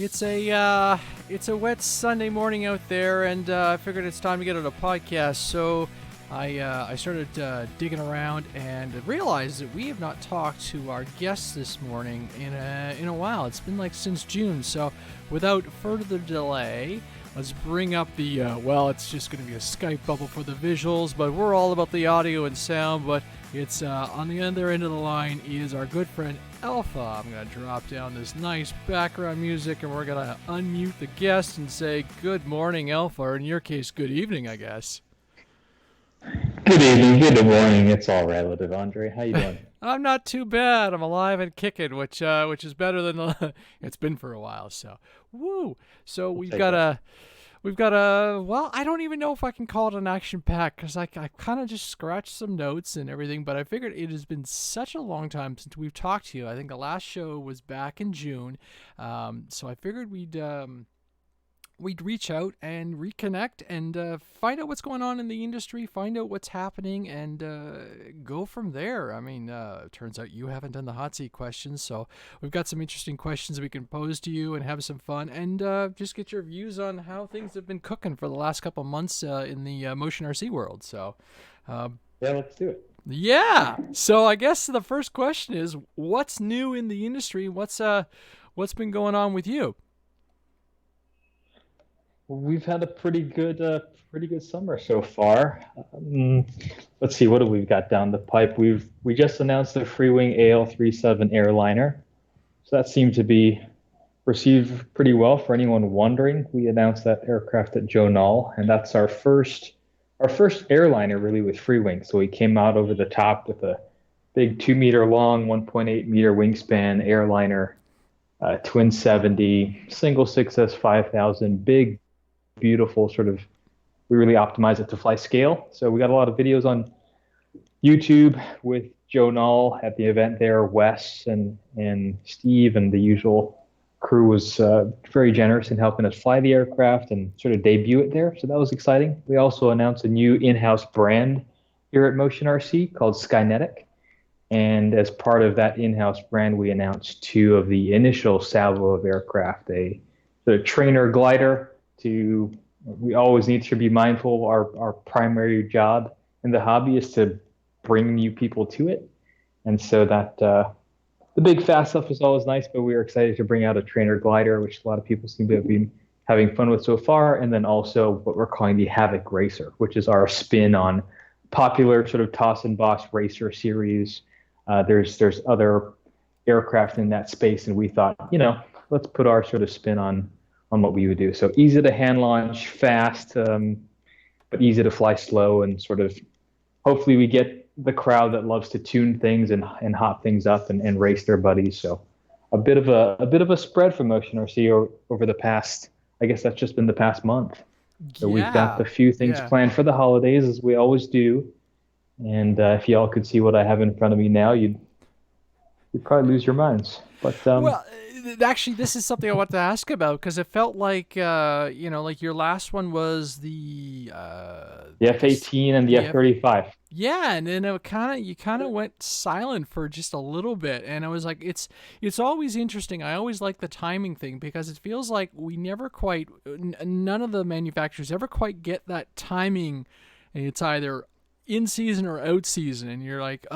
It's a wet Sunday morning out there, and I figured it's time to get on a podcast. So I started digging around and realized that we have not talked to our guests this morning in a while. It's been like since June. So without further delay, let's bring up the it's just going to be a Skype bubble for the visuals, but we're all about the audio and sound. But it's on the other end of the line is our good friend Alpha. I'm going to drop down this nice background music, and we're going to unmute the guest and say good morning, Alpha, or in your case, good evening, I guess. Good evening, good morning. It's all relative, Andre. How you doing? I'm not too bad. I'm alive and kicking, which is better than it's been for a while. So, woo! So we've got a. Well, I don't even know if I can call it an action pack because I kind of just scratched some notes and everything, but I figured it has been such a long time since we've talked to you. I think the last show was back in June. So I figured we'd reach out and reconnect and find out what's going on in the industry, find out what's happening, and go from there. I mean, it turns out you haven't done the hot seat questions, so we've got some interesting questions we can pose to you and have some fun, and just get your views on how things have been cooking for the last couple of months in the Motion RC world. So, yeah, let's do it. Yeah. So I guess the first question is, what's new in the industry? What's been going on with you? We've had a pretty good summer so far. Let's see, what have we got down the pipe? We just announced the Freewing AL37 airliner, so that seemed to be received pretty well. For anyone wondering, we announced that aircraft at Joe Knoll, and that's our first airliner really with Freewing. So we came out over the top with a big 2-meter long, 1.8-meter wingspan airliner, twin 70, single 6S 5000, big, beautiful we really optimize it to fly scale. So we got a lot of videos on YouTube with Joe Knoll at the event there. Wes and Steve and the usual crew was very generous in helping us fly the aircraft and sort of debut it there. So that was exciting. We also announced a new in-house brand here at Motion RC called Skynetic. And as part of that in-house brand, we announced 2 of the initial salvo of aircraft, a sort of trainer glider. We always need to be mindful. Our primary job in the hobby is to bring new people to it, and so that the big fast stuff is always nice. But we are excited to bring out a trainer glider, which a lot of people seem to have been having fun with so far, and then also what we're calling the Havoc Racer, which is our spin on popular sort of toss and box racer series. There's other aircraft in that space, and we thought, let's put our sort of spin on what we would do. So easy to hand launch, fast, but easy to fly slow, and sort of hopefully we get the crowd that loves to tune things and hot things up and race their buddies. So a bit of a spread for Motion RC over the past, I guess that's just been the past month. So we've got a few things planned for the holidays, as we always do. And if y'all could see what I have in front of me now, you'd probably lose your minds. But actually, this is something I want to ask about, because it felt like like your last one was the F-18 and the F-35. Yeah, and then you kind of went silent for just a little bit, and I was like, it's always interesting. I always like the timing thing, because it feels like we never quite, none of the manufacturers ever quite get that timing, and it's either in season or out season, and you're like,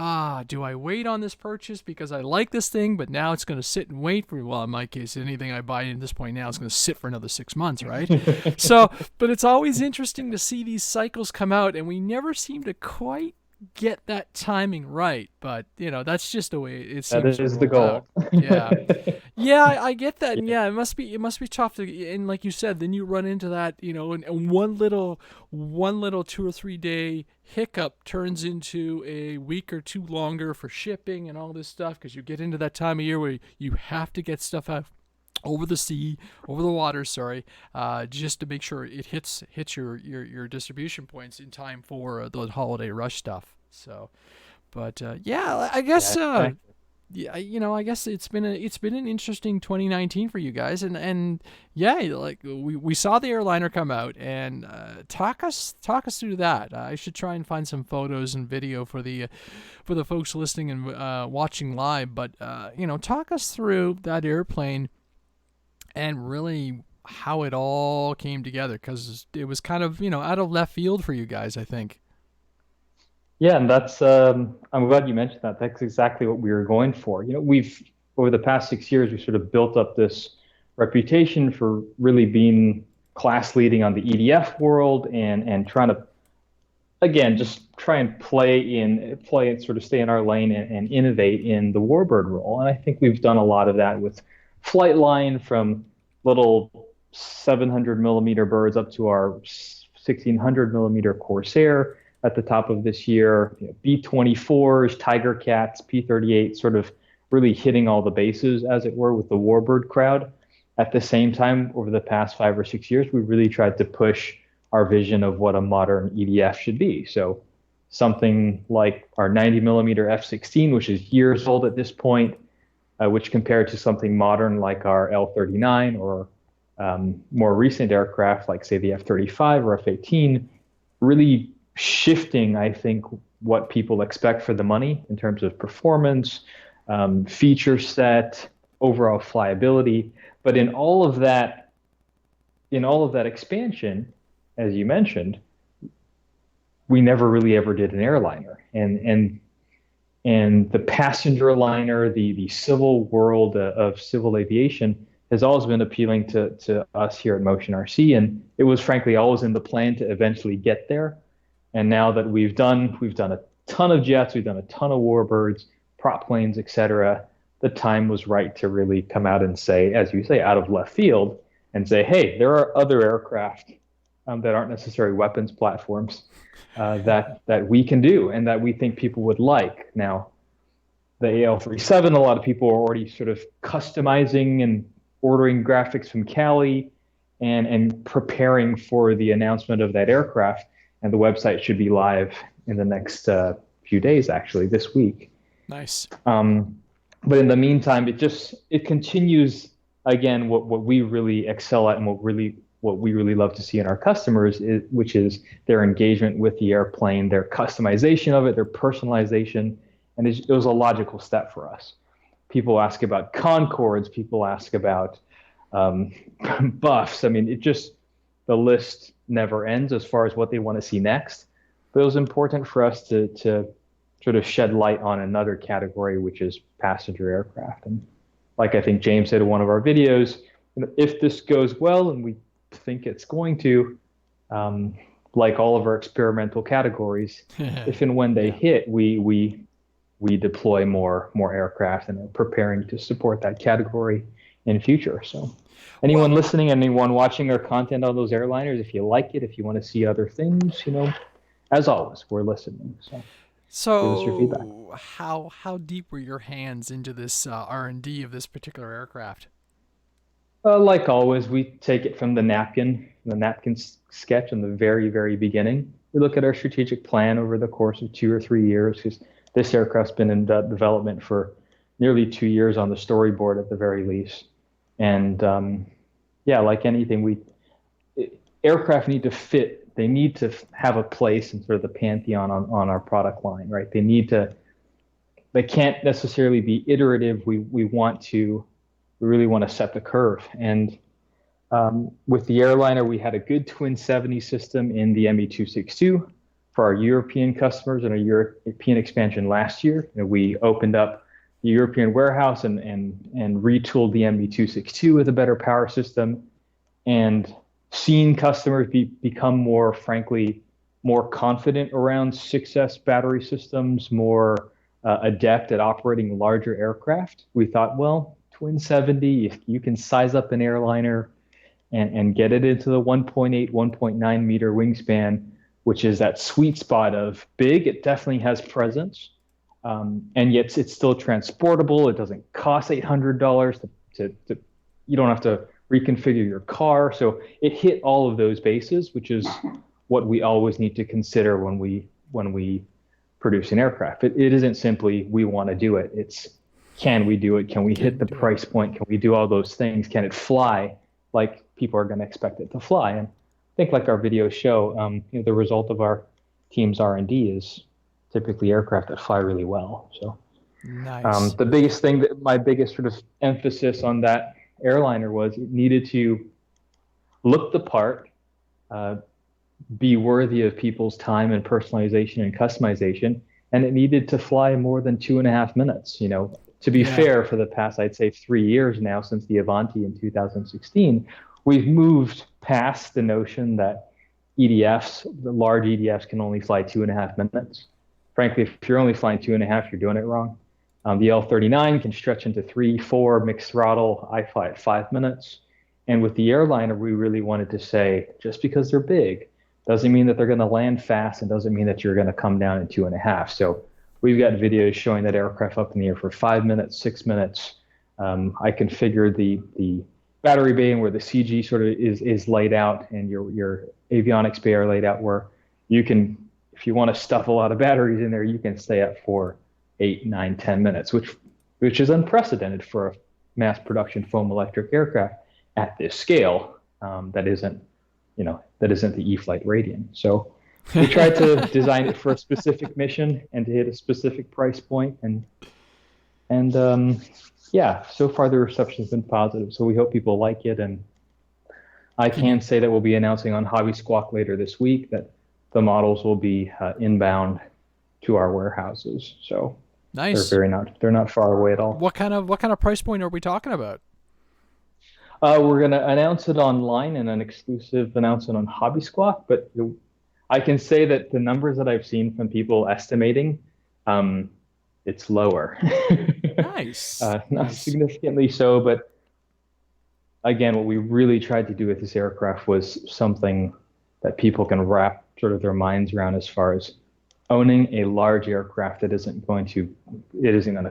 do I wait on this purchase because I like this thing, but now it's going to sit and wait for, well, in my case, anything I buy at this point now is going to sit for another 6 months, right? So, but it's always interesting to see these cycles come out, and we never seem to quite get that timing right, but that's just the way it seems. That is the goal. Yeah, I get that. And yeah, it must be tough to, and like you said, then you run into that, and one little 2 or 3 day hiccup turns into a week or 2 longer for shipping and all this stuff, because you get into that time of year where you have to get stuff out over the water, just to make sure it hits your distribution points in time for the holiday rush stuff. So, but I guess I guess it's been an interesting 2019 for you guys, and like we saw the airliner come out, and talk us through that. I should try and find some photos and video for the folks listening and watching live, but talk us through that airplane. and really how it all came together, because it was kind of, out of left field for you guys, I think. Yeah, and that's I'm glad you mentioned that. That's exactly what we were going for. We've over the past 6 years, we sort of built up this reputation for really being class leading on the EDF world and trying to again just try and play and sort of stay in our lane and innovate in the warbird role. And I think we've done a lot of that with Flightline from little 700 millimeter birds up to our 1600 millimeter Corsair at the top of this year, B-24s, Tiger Cats, P-38, sort of really hitting all the bases, as it were, with the warbird crowd. At the same time, over the past 5 or 6 years, we really tried to push our vision of what a modern EDF should be. So something like our 90 millimeter F-16, which is years old at this point, which compared to something modern like our L-39 or more recent aircraft like, say, the F-35 or F-18, really shifting, I think, what people expect for the money in terms of performance, feature set, overall flyability. But in all of that expansion, as you mentioned, we never really ever did an airliner. And the passenger liner, the civil world of civil aviation has always been appealing to us here at Motion RC. And it was frankly always in the plan to eventually get there. And now that we've done a ton of jets, we've done a ton of warbirds, prop planes, etc. The time was right to really come out and say, as you say, out of left field, and say, hey, there are other aircraft that aren't necessarily weapons platforms that we can do and that we think people would like. Now, the AL-37, a lot of people are already sort of customizing and ordering graphics from Cali and preparing for the announcement of that aircraft. And the website should be live in the next few days, actually, this week. Nice. But in the meantime, it continues again what we really excel at and what we really love to see in our customers, which is their engagement with the airplane, their customization of it, their personalization, and it was a logical step for us. People ask about Concords, people ask about buffs. I mean, the list never ends as far as what they want to see next. But it was important for us to sort of shed light on another category, which is passenger aircraft. And like I think James said in one of our videos, if this goes well, and we think it's going to, like all of our experimental categories, if and when they hit, we deploy more aircraft and are preparing to support that category in future. So anyone listening, anyone watching our content on those airliners, if you like it, if you want to see other things, as always, we're listening. So give us your feedback. How deep were your hands into this R&D of this particular aircraft? Like always, we take it from the napkin sketch in the very, very beginning. We look at our strategic plan over the course of 2 or 3 years, because this aircraft's been in development for nearly 2 years on the storyboard at the very least. And yeah, like anything, aircraft need to fit. They need to have a place in sort of the pantheon on our product line, right? They can't necessarily be iterative. We really want to set the curve. And with the airliner, we had a good twin 70 system in the ME262 for our European customers and our European expansion last year. We opened up the European warehouse and retooled the ME262 with a better power system, and seeing customers become more, frankly, more confident around 6S battery systems, more adept at operating larger aircraft. We thought, well, twin 70, if you can size up an airliner and get it into the 1.8, 1.9 meter wingspan, which is that sweet spot of big, it definitely has presence, and yet it's still transportable. It doesn't cost $800 to you don't have to reconfigure your car. So it hit all of those bases, which is what we always need to consider when we produce an aircraft. It isn't simply we want to do it. It's, can we do it? Can we hit the price point? Can we do all those things? Can it fly like people are going to expect it to fly? And I think, like our videos show, the result of our team's R&D is typically aircraft that fly really well. So nice. the biggest thing, my biggest sort of emphasis on that airliner was it needed to look the part, uh, be worthy of people's time and personalization and customization, and it needed to fly more than 2.5 minutes. To be Yeah. fair, for the past, I'd say, 3 years now, since the Avanti in 2016, we've moved past the notion that EDFs, the large EDFs, can only fly 2.5 minutes. Frankly, if you're only flying 2.5, you're doing it wrong. The L39 can stretch into 3, 4, mixed throttle. I fly at 5 minutes. And with the airliner, we really wanted to say, just because they're big doesn't mean that they're going to land fast and doesn't mean that you're going to come down in 2.5. So we've got videos showing that aircraft up in the air for 5 minutes, 6 minutes. I configured the battery bay and where the CG sort of is laid out, and your avionics bay are laid out where you can, if you want to stuff a lot of batteries in there, you can stay up for 8, 9, 10 minutes, which is unprecedented for a mass production foam electric aircraft at this scale. That isn't the E-flite Radian. So we tried to design it for a specific mission and to hit a specific price point, and yeah, so far the reception has been positive. So we hope people like it, and I can say that we'll be announcing on Hobby Squawk later this week that the models will be inbound to our warehouses. So Nice. they're not far away at all. What kind of price point are we talking about? We're going to announce it online and an exclusive announcement on Hobby Squawk, but I can say that the numbers that I've seen from people estimating, it's lower. Nice. Not Nice. significantly so, but again, what we really tried to do with this aircraft was something that people can wrap sort of their minds around, as far as owning a large aircraft that isn't going to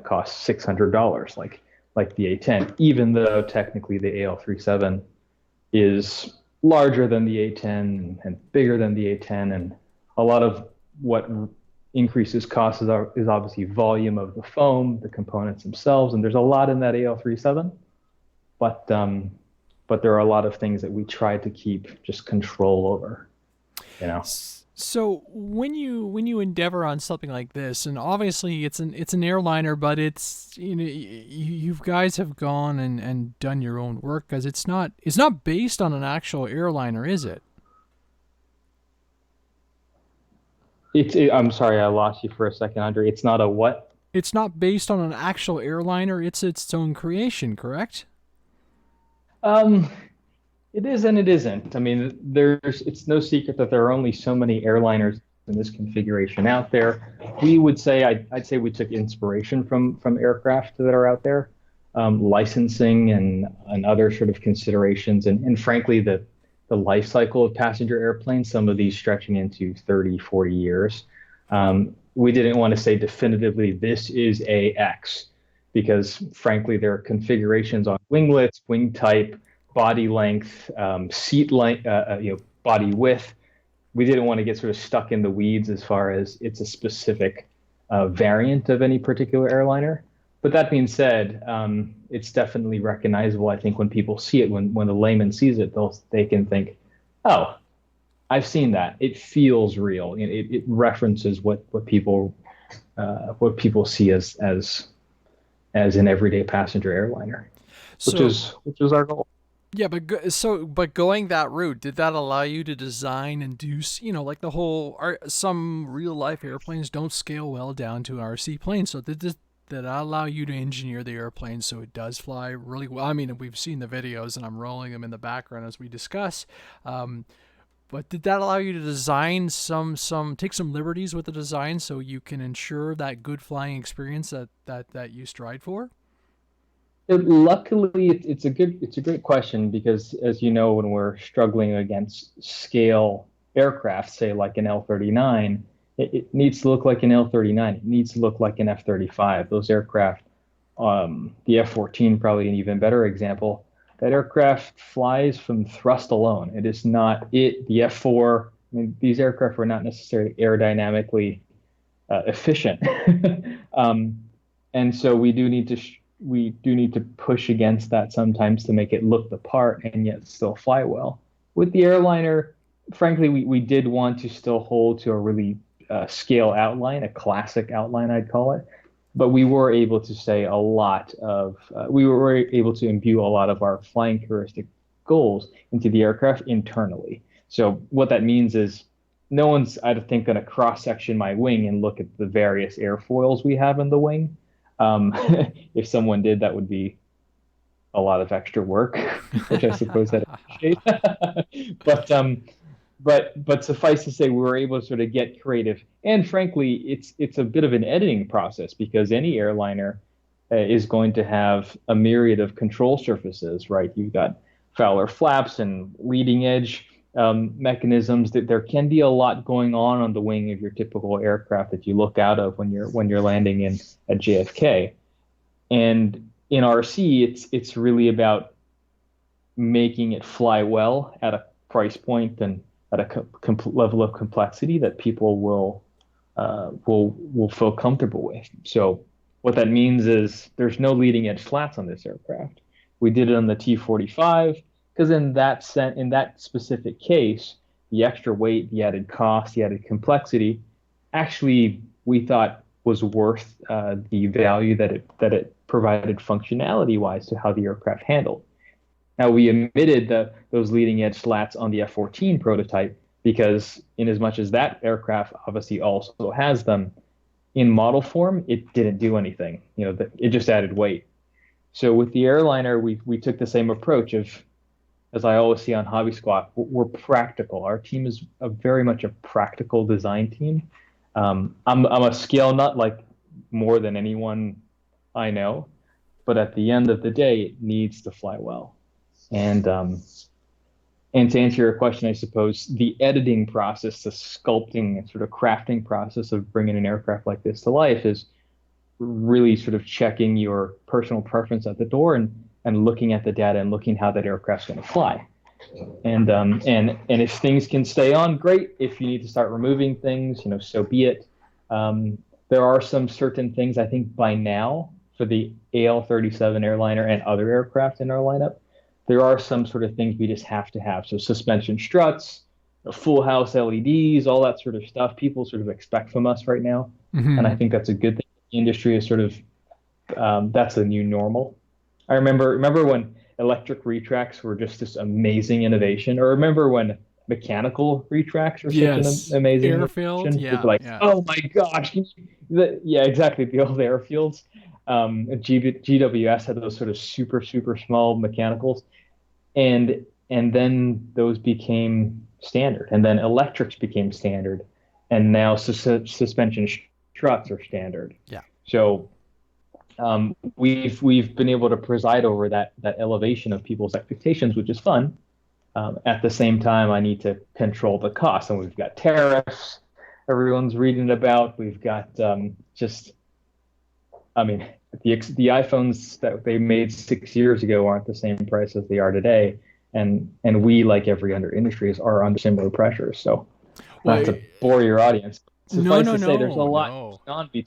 cost $600 like the A10, even though technically the AL37 is larger than the A10 and bigger than the A10, and a lot of what increases costs is obviously volume of the foam, the components themselves, and there's a lot in that AL37, but there are a lot of things that we try to keep just control over, you know. So when you endeavor on something like this, and obviously it's an airliner, but it's you guys have gone and done your own work, because it's not based on an actual airliner, is it? I'm sorry, I lost you for a second, Andre. It's not a what? It's not based on an actual airliner. It's its own creation, correct? Um, It is and it isn't. I mean, it's no secret that there are only so many airliners in this configuration out there. I'd say we took inspiration from aircraft that are out there, licensing and other sort of considerations, and frankly, the life cycle of passenger airplanes, some of these stretching into 30, 40 years. We didn't want to say definitively this is AX, because frankly, there are configurations on winglets, wing type, body length, seat length, body width. We didn't want to get sort of stuck in the weeds as far as it's a specific variant of any particular airliner. But that being said, it's definitely recognizable. I think when people see it, when the layman sees it, they can think, "Oh, I've seen that. It feels real. It references what people see as an everyday passenger airliner," which So is our goal. yeah, but going that route, did that allow you to design and do like the whole? Some real life airplanes don't scale well down to an RC plane, so did that allow you to engineer the airplane so it does fly really well? I mean, we've seen the videos, and I'm rolling them in the background as we discuss. Um, but did that allow you to design some take some liberties with the design so you can ensure that good flying experience that you stride for? Luckily, it's a great question, because, as you know, when we're struggling against scale aircraft, say like an L39, it needs to look like an L39. It needs to look like an F-35. Those aircraft, the F-14, probably an even better example. That aircraft flies from thrust alone. It is not it. The F-4. I mean, these aircraft are not necessarily aerodynamically efficient. um, and so we do need to push against that sometimes to make it look the part and yet still fly well. With the airliner, frankly, we did want to still hold to a really scale outline, a classic outline, I'd call it. but we were able to say a lot of we were able to imbue a lot of our flying heuristic goals into the aircraft internally. So what that means is no one's, I think, going to cross section my wing and look at the various airfoils we have in the wing. Um, if someone did, that would be a lot of extra work, which I suppose that appreciate. but but suffice to say, we were able to sort of get creative. And frankly, it's a bit of an editing process because any airliner is going to have a myriad of control surfaces, right? You've got Fowler flaps and leading edge mechanisms. That there can be a lot going on the wing of your typical aircraft that you look out of when you're landing in at JFK. And in RC, it's really about making it fly well at a price point and at a level of complexity that people will feel comfortable with. So what that means is there's no leading edge slats on this aircraft. We did it on the T-45 because in that specific case, the extra weight, the added cost, the added complexity, actually we thought was worth the value that it provided functionality wise to how the aircraft handled. Now we omitted those leading edge slats on the F-14 prototype because, in as much as that aircraft obviously also has them, in model form it didn't do anything. It just added weight. So with the airliner, we took the same approach of, as I always see on Hobby Squawk, we're practical. Our team is very much a practical design team. I'm a scale nut like more than anyone I know, but at the end of the day, it needs to fly well. And to answer your question, I suppose the editing process, the sculpting and sort of crafting process of bringing an aircraft like this to life is really sort of checking your personal preference at the door and looking at the data and looking how that aircraft's going to fly. And if things can stay on, great. If you need to start removing things, so be it. There are some certain things I think by now for the AL-37 airliner and other aircraft in our lineup, there are some sort of things we just have to have. So suspension struts, full house LEDs, all that sort of stuff people sort of expect from us right now. And I think that's a good thing. The industry is sort of, that's the new normal. I remember when electric retracts were just this amazing innovation, or remember when mechanical retracts were such Yes. an amazing Airfield. innovation? People Yeah. were like, Yeah. oh my gosh. Yeah, exactly. The old airfields. GWS had those sort of super, super small mechanicals. And then those became standard, and then electrics became standard, and now suspension struts are standard. Yeah. So we've been able to preside over that elevation of people's expectations, which is fun. At the same time, I need to control the cost, and we've got tariffs everyone's reading about. We've got just, I mean, the iPhones that they made 6 years ago aren't the same price as they are today, and we, like every other industry, are under similar pressures. So not Well, to bore your audience, no, suffice no, to say, there's a no, lot no. going on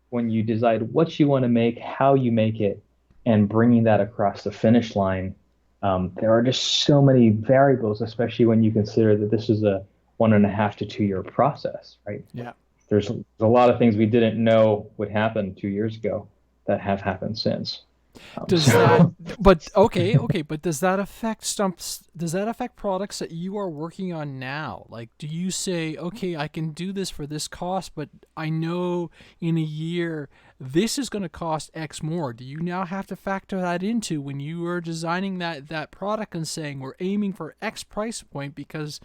when you decide what you want to make, how you make it, and bringing that across the finish line. There are just so many variables, especially when you consider that this is a 1.5 to 2 year process, right? Yeah. There's a lot of things we didn't know would happen 2 years ago that have happened since. Does that, So but okay, but does that affect stumps? Does that affect products that you are working on now? Like, do you say, okay, I can do this for this cost, but I know in a year this is going to cost X more? Do you now have to factor that into when you are designing that product and saying we're aiming for X price point because,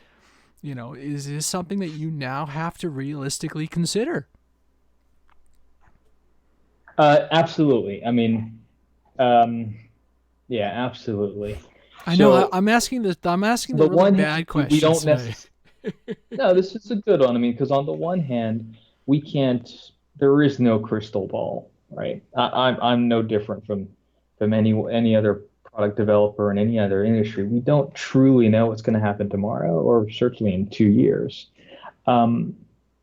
is this something that you now have to realistically consider? absolutely. I mean, um, yeah, absolutely. I know So I'm asking on the the really one bad hand, we questions don't today. necessarily. No, this is a good one. I mean, because on the one hand, we can't. There is no crystal ball, right? I'm no different from any other product developer in any other industry. We don't truly know what's going to happen tomorrow, or certainly in 2 years. Um,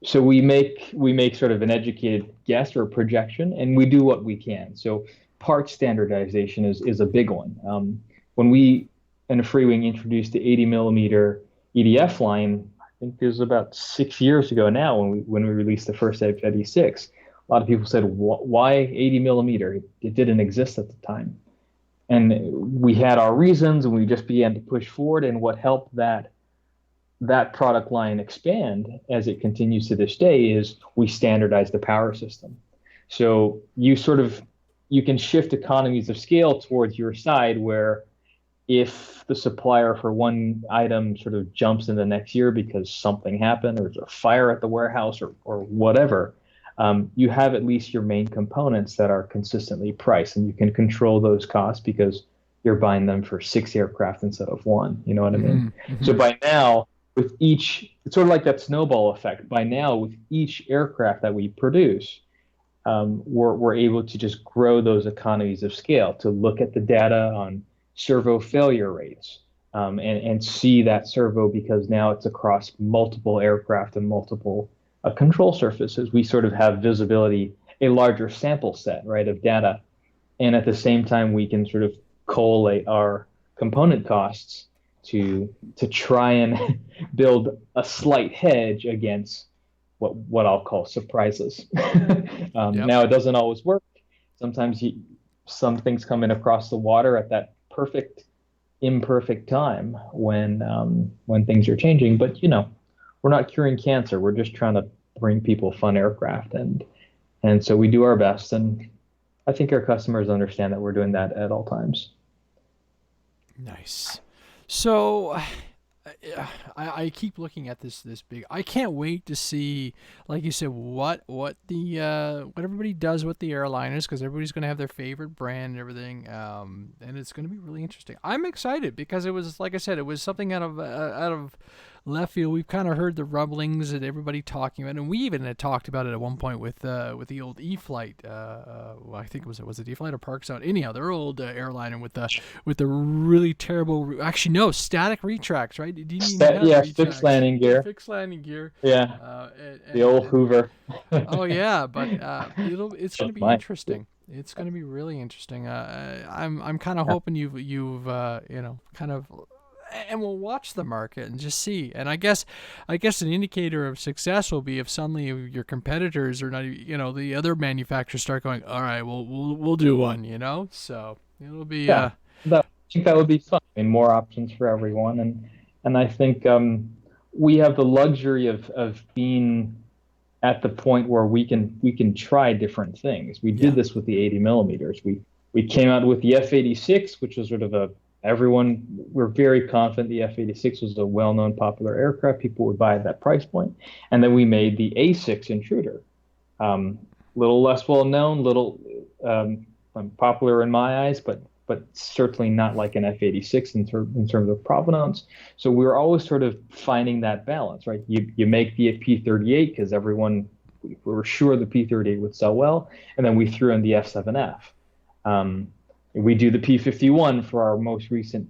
so we make sort of an educated guess or a projection, and we do what we can. So part standardization is a big one. When we in a Freewing introduced the 80 millimeter EDF line, I think it was about 6 years ago now when we released the first F-86. A lot of people said, why 80 millimeter? It didn't exist at the time. And we had our reasons and we just began to push forward. And what helped that product line expand as it continues to this day is we standardized the power system. So you can shift economies of scale towards your side where if the supplier for one item sort of jumps in the next year because something happened or there's a fire at the warehouse or whatever, you have at least your main components that are consistently priced and you can control those costs because you're buying them for 6 aircraft instead of one. You know what I mean? Hmm. So Hmm. by now, it's sort of like that snowball effect. By now, with each aircraft that we produce, we're able to just grow those economies of scale to look at the data on servo failure rates and see that servo because now it's across multiple aircraft and multiple control surfaces. We sort of have visibility, a larger sample set, right, of data. And at the same time, we can sort of collate our component costs to try and build a slight hedge against what I'll call surprises. Yep. Now it doesn't always work. Sometimes some things come in across the water at that perfect imperfect time when things are changing. But we're not curing cancer. We're just trying to bring people fun aircraft, and so we do our best. And I think our customers understand that we're doing that at all times. Nice. So I keep looking at this big. I can't wait to see, like you said, what everybody does with the airliners because everybody's going to have their favorite brand and everything, and it's going to be really interesting. I'm excited because it was, like I said, it was something out of left field. We've kind of heard the rumblings and everybody talking about it, and we even had talked about it at one point with the old E-Flight. Well, I think was it E-Flight or Park Zone? Anyhow, their old airliner with the really terrible. Actually, no, static retracts. Right? It didn't even have Yeah, fixed retracts. landing gear. Fixed landing gear. Yeah, And, the and old and Hoover. oh yeah, but it's going That's to be mine. interesting. It's going to be really interesting. I'm kind of hoping you've kind of, and we'll watch the market and just see. And I guess an indicator of success will be if suddenly your competitors are not, the other manufacturers start going, all right, we'll do one, So it'll be Yeah, I think that would be fun. I mean, more options for everyone, and I think we have the luxury of being at the point where we can try different things. We did yeah, this with the 80 millimeters. We came out with the F-86, which was sort of a everyone. We're very confident the F-86 was a well-known popular aircraft. People would buy at that price point, and then we made the A-6 Intruder. Little less well known, little popular in my eyes, but certainly not like an F-86 in terms of provenance. So we were always sort of finding that balance, right? You make the P-38 because we were sure the P-38 would sell well, and then we threw in the F-7F. We do the P-51 for our most recent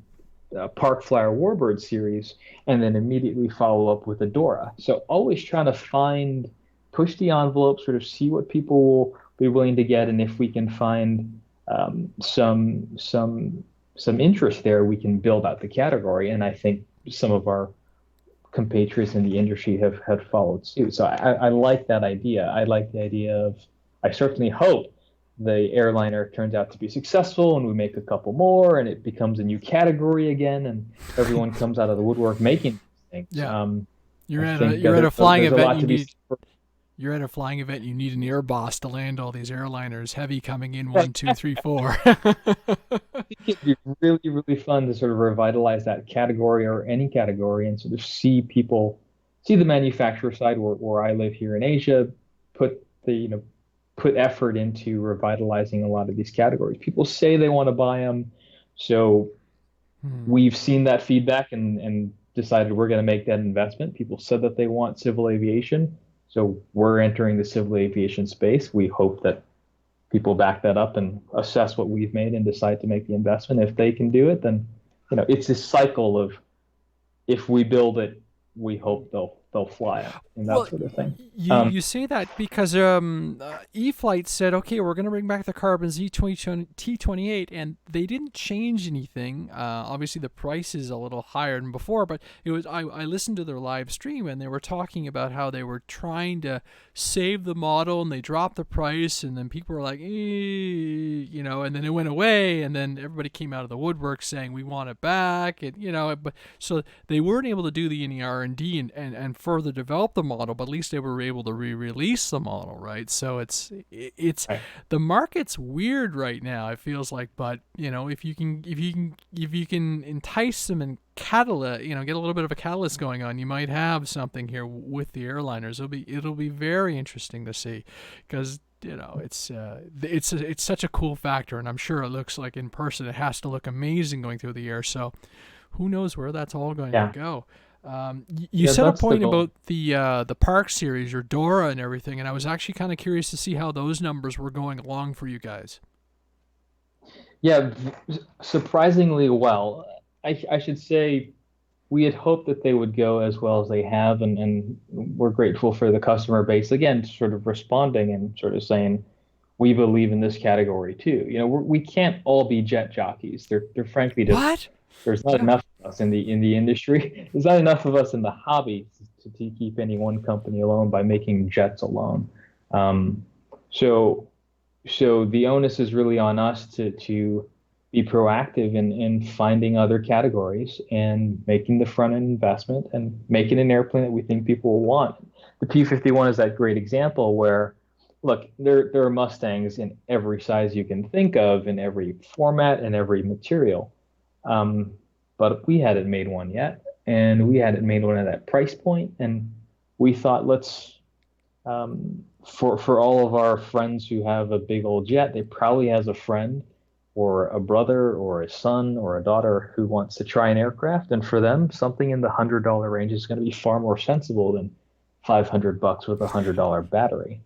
Park Flyer Warbird series, and then immediately follow up with Adora. So always trying to push the envelope, sort of see what people will be willing to get, and if we can find some interest there, we can build out the category. And I think some of our compatriots in the industry have followed suit. So I like that idea. I like the idea of. I certainly hope the airliner turns out to be successful and we make a couple more and it becomes a new category again and everyone comes out of the woodwork making things. yeah. You're I at a think you're at a flying there's a event. lot to be said for You're at a flying event. You need an air boss to land all these airliners, heavy coming in that. one, two, three, four. I think it'd be really, really fun to sort of revitalize that category or any category and sort of see the manufacturer side where I live here in Asia, put the, put effort into revitalizing a lot of these categories. People say they want to buy them. So Hmm. we've seen that feedback and decided we're going to make that investment. People said that they want civil aviation. So we're entering the civil aviation space. We hope that people back that up and assess what we've made and decide to make the investment. If they can do it, then it's this cycle of if we build it, we hope they'll fly it. and that Well, sort of thing. you say that because E-Flight said, okay, we're going to bring back the Carbon T28, and they didn't change anything. Obviously, the price is a little higher than before, but it was I listened to their live stream, and they were talking about how they were trying to save the model, and they dropped the price, and then people were like, and then it went away, and then everybody came out of the woodwork saying we want it back, and but so they weren't able to do any R&D and further develop the model, but at least they were able to re-release the model, right? So it's Right. the market's weird right now. It feels like, but if you can entice them and catalyst, get a little bit of a catalyst going on, you might have something here with the airliners. It'll be very interesting to see, because it's such a cool factor, and I'm sure it looks like in person it has to look amazing going through the air. So who knows where that's all going to Yeah. go. You Yeah, said a that's the point goal. about the Park series, or Dora and everything, and I was actually kind of curious to see how those numbers were going along for you guys. Yeah, surprisingly well. I should say we had hoped that they would go as well as they have, and we're grateful for the customer base again, sort of responding and sort of saying we believe in this category too. We can't all be jet jockeys. There frankly just What? there's not Yeah. enough of us in the industry. There's not enough of us in the hobby to keep any one company alone by making jets alone. Um, so so the onus is really on us to be proactive in finding other categories and making the front end investment and making an airplane that we think people will want. The P-51 is that great example where, look, there are Mustangs in every size you can think of, in every format and every material. Um, but we hadn't made one yet, and we hadn't made one at that price point, and we thought for all of our friends who have a big old jet, they probably has a friend or a brother or a son or a daughter who wants to try an aircraft, and for them, something in the $100 range is going to be far more sensible than $500 with a $100 battery.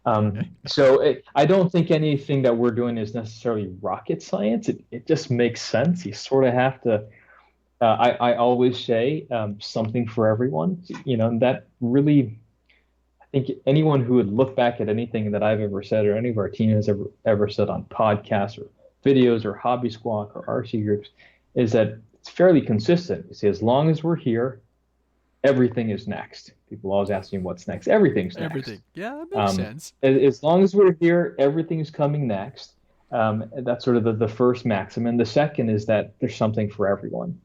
I don't think anything that we're doing is necessarily rocket science. It just makes sense. You sort of have to. I always say something for everyone. And that really think anyone who would look back at anything that I've ever said or any of our team has ever said on podcasts or videos or Hobby Squawk or RC groups is that it's fairly consistent. You see, as long as we're here, everything is next. People always ask me what's next. Everything's next. Everything. Yeah, that makes Um, sense. as long as we're here, everything's coming next. That's sort of the first maxim. And the second is that there's something for everyone.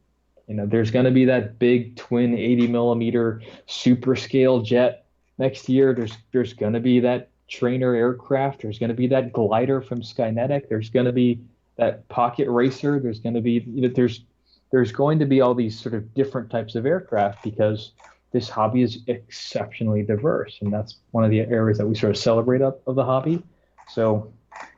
There's going to be that big twin 80 millimeter super scale jet next year. There's going to be that trainer aircraft. There's going to be that glider from Skynetic. There's going to be that pocket racer. There's going to be there's going to be all these sort of different types of aircraft because this hobby is exceptionally diverse, and that's one of the areas that we sort of celebrate of the hobby. So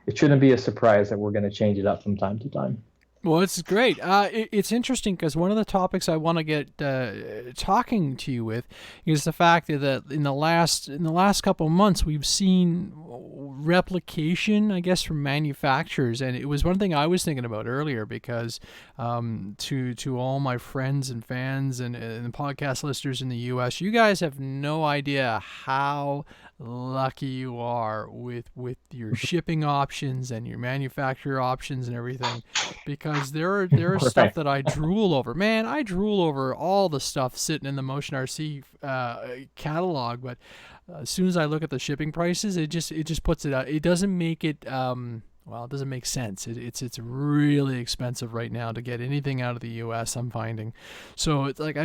it shouldn't be a surprise that we're going to change it up from time to time. Well, it's great. It's interesting because one of the topics I want to get talking to you with is the fact that in the last couple of months we've seen replication, I guess, from manufacturers, and it was one thing I was thinking about earlier because to all my friends and fans and podcast listeners in the U.S., you guys have no idea how lucky you are with your shipping options and your manufacturer options and everything, because there are stuff Right. that I drool over. Man, I drool over all the stuff sitting in the Motion RC catalog, but as soon as I look at the shipping prices, it just puts it out. It doesn't make it it doesn't make sense. It's really expensive right now to get anything out of the U.S. I'm finding, so it's like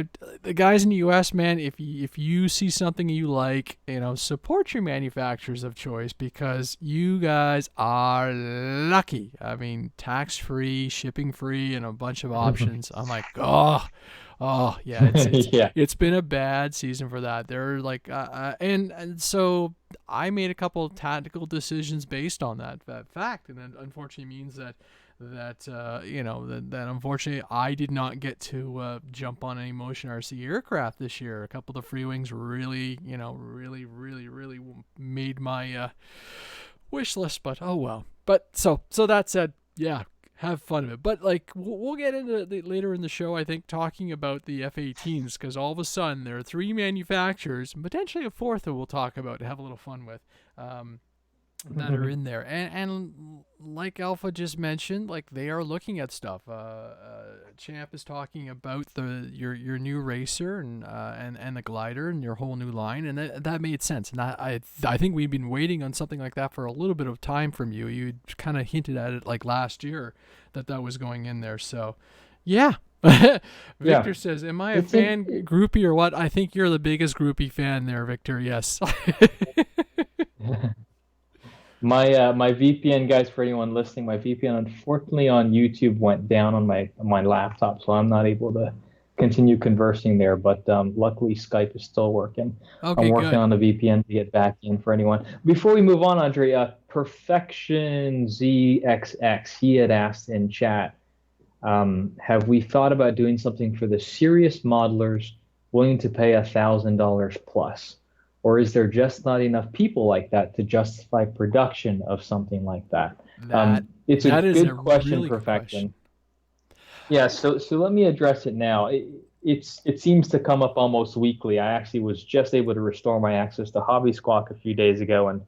the guys in the U.S., man. If you see something you like, support your manufacturers of choice because you guys are lucky. I mean, tax free, shipping free, and a bunch of options. I'm like, oh yeah, it's Yeah. it's been a bad season for that. They're like, and so I made a couple of tactical decisions based on that fact, and it unfortunately means that unfortunately I did not get to jump on any Motion RC aircraft this year. A couple of the free wings really, really made my wish list, but oh well. But so that said, yeah. have fun of it. But like we'll get into the, later in the show, I think, talking about the F-18s because all of a sudden there are three manufacturers and potentially a fourth that we'll talk about to have a little fun with. That are in there, and like Alpha just mentioned, like they are looking at stuff. Champ is talking about your new racer and the glider and your whole new line, and that made sense. And I think we've been waiting on something like that for a little bit of time from you. You kind of hinted at it like last year that was going in there. So, yeah. Victor Yeah, says, "Am I a it's fan in. groupie or what?" I think you're the biggest groupie fan there, Victor. Yes. My VPN, guys, for anyone listening, my VPN unfortunately on YouTube went down on my laptop, so I'm not able to continue conversing there. But luckily, Skype is still working. I'm Okay, working good. on the VPN to get back in for anyone. Before we move on, Andre, Perfection ZXX, he had asked in chat, have we thought about doing something for the serious modelers willing to pay $1,000 plus? Or is there just not enough people like that to justify production of something like that? That It's a that is a good question, really good Perfection. question. Yeah, so let me address it now. It seems to come up almost weekly. I actually was just able to restore my access to Hobby Squawk a few days ago, and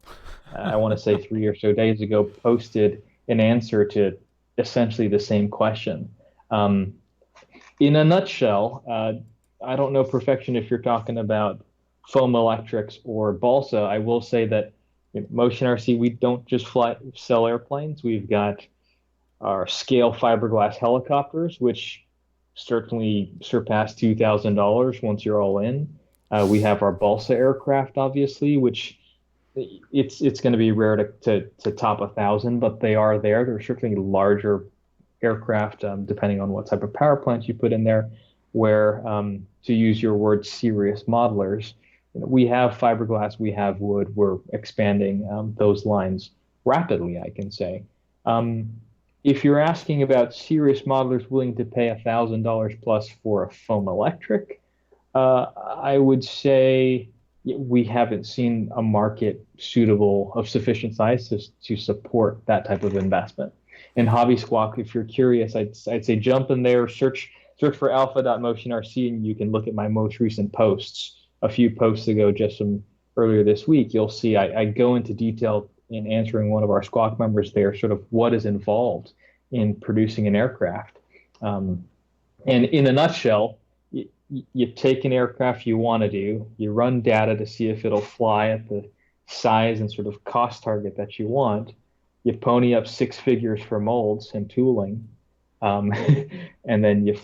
I want to say 3 or so days ago, posted an answer to essentially the same question. Um, in a nutshell, I don't know, Perfection, if you're talking about foam electrics or balsa. I will say that in Motion RC, we don't just sell airplanes. We've got our scale fiberglass helicopters, which certainly surpass $2,000 once you're all in. We have our balsa aircraft, obviously, which it's going to be rare to top 1,000, but they are there. They're certainly larger aircraft, depending on what type of power plant you put in there. Where, to use your word, serious modelers, we have fiberglass, we have wood. We're expanding those lines rapidly, I can say. Um, if you're asking about serious modelers willing to pay $1,000 plus for a foam electric, I would say we haven't seen a market suitable of sufficient size to support that type of investment. And Hobby Squawk, if you're curious, I'd say jump in there, search for alpha.motionrc, and you can look at my most recent posts. A few posts ago, just from earlier this week, you'll see I go into detail in answering one of our Squawk members there, sort of what is involved in producing an aircraft. And in a nutshell, you take an aircraft you want to do, you run data to see if it'll fly at the size and sort of cost target that you want. You pony up six figures for molds and tooling, um, and then you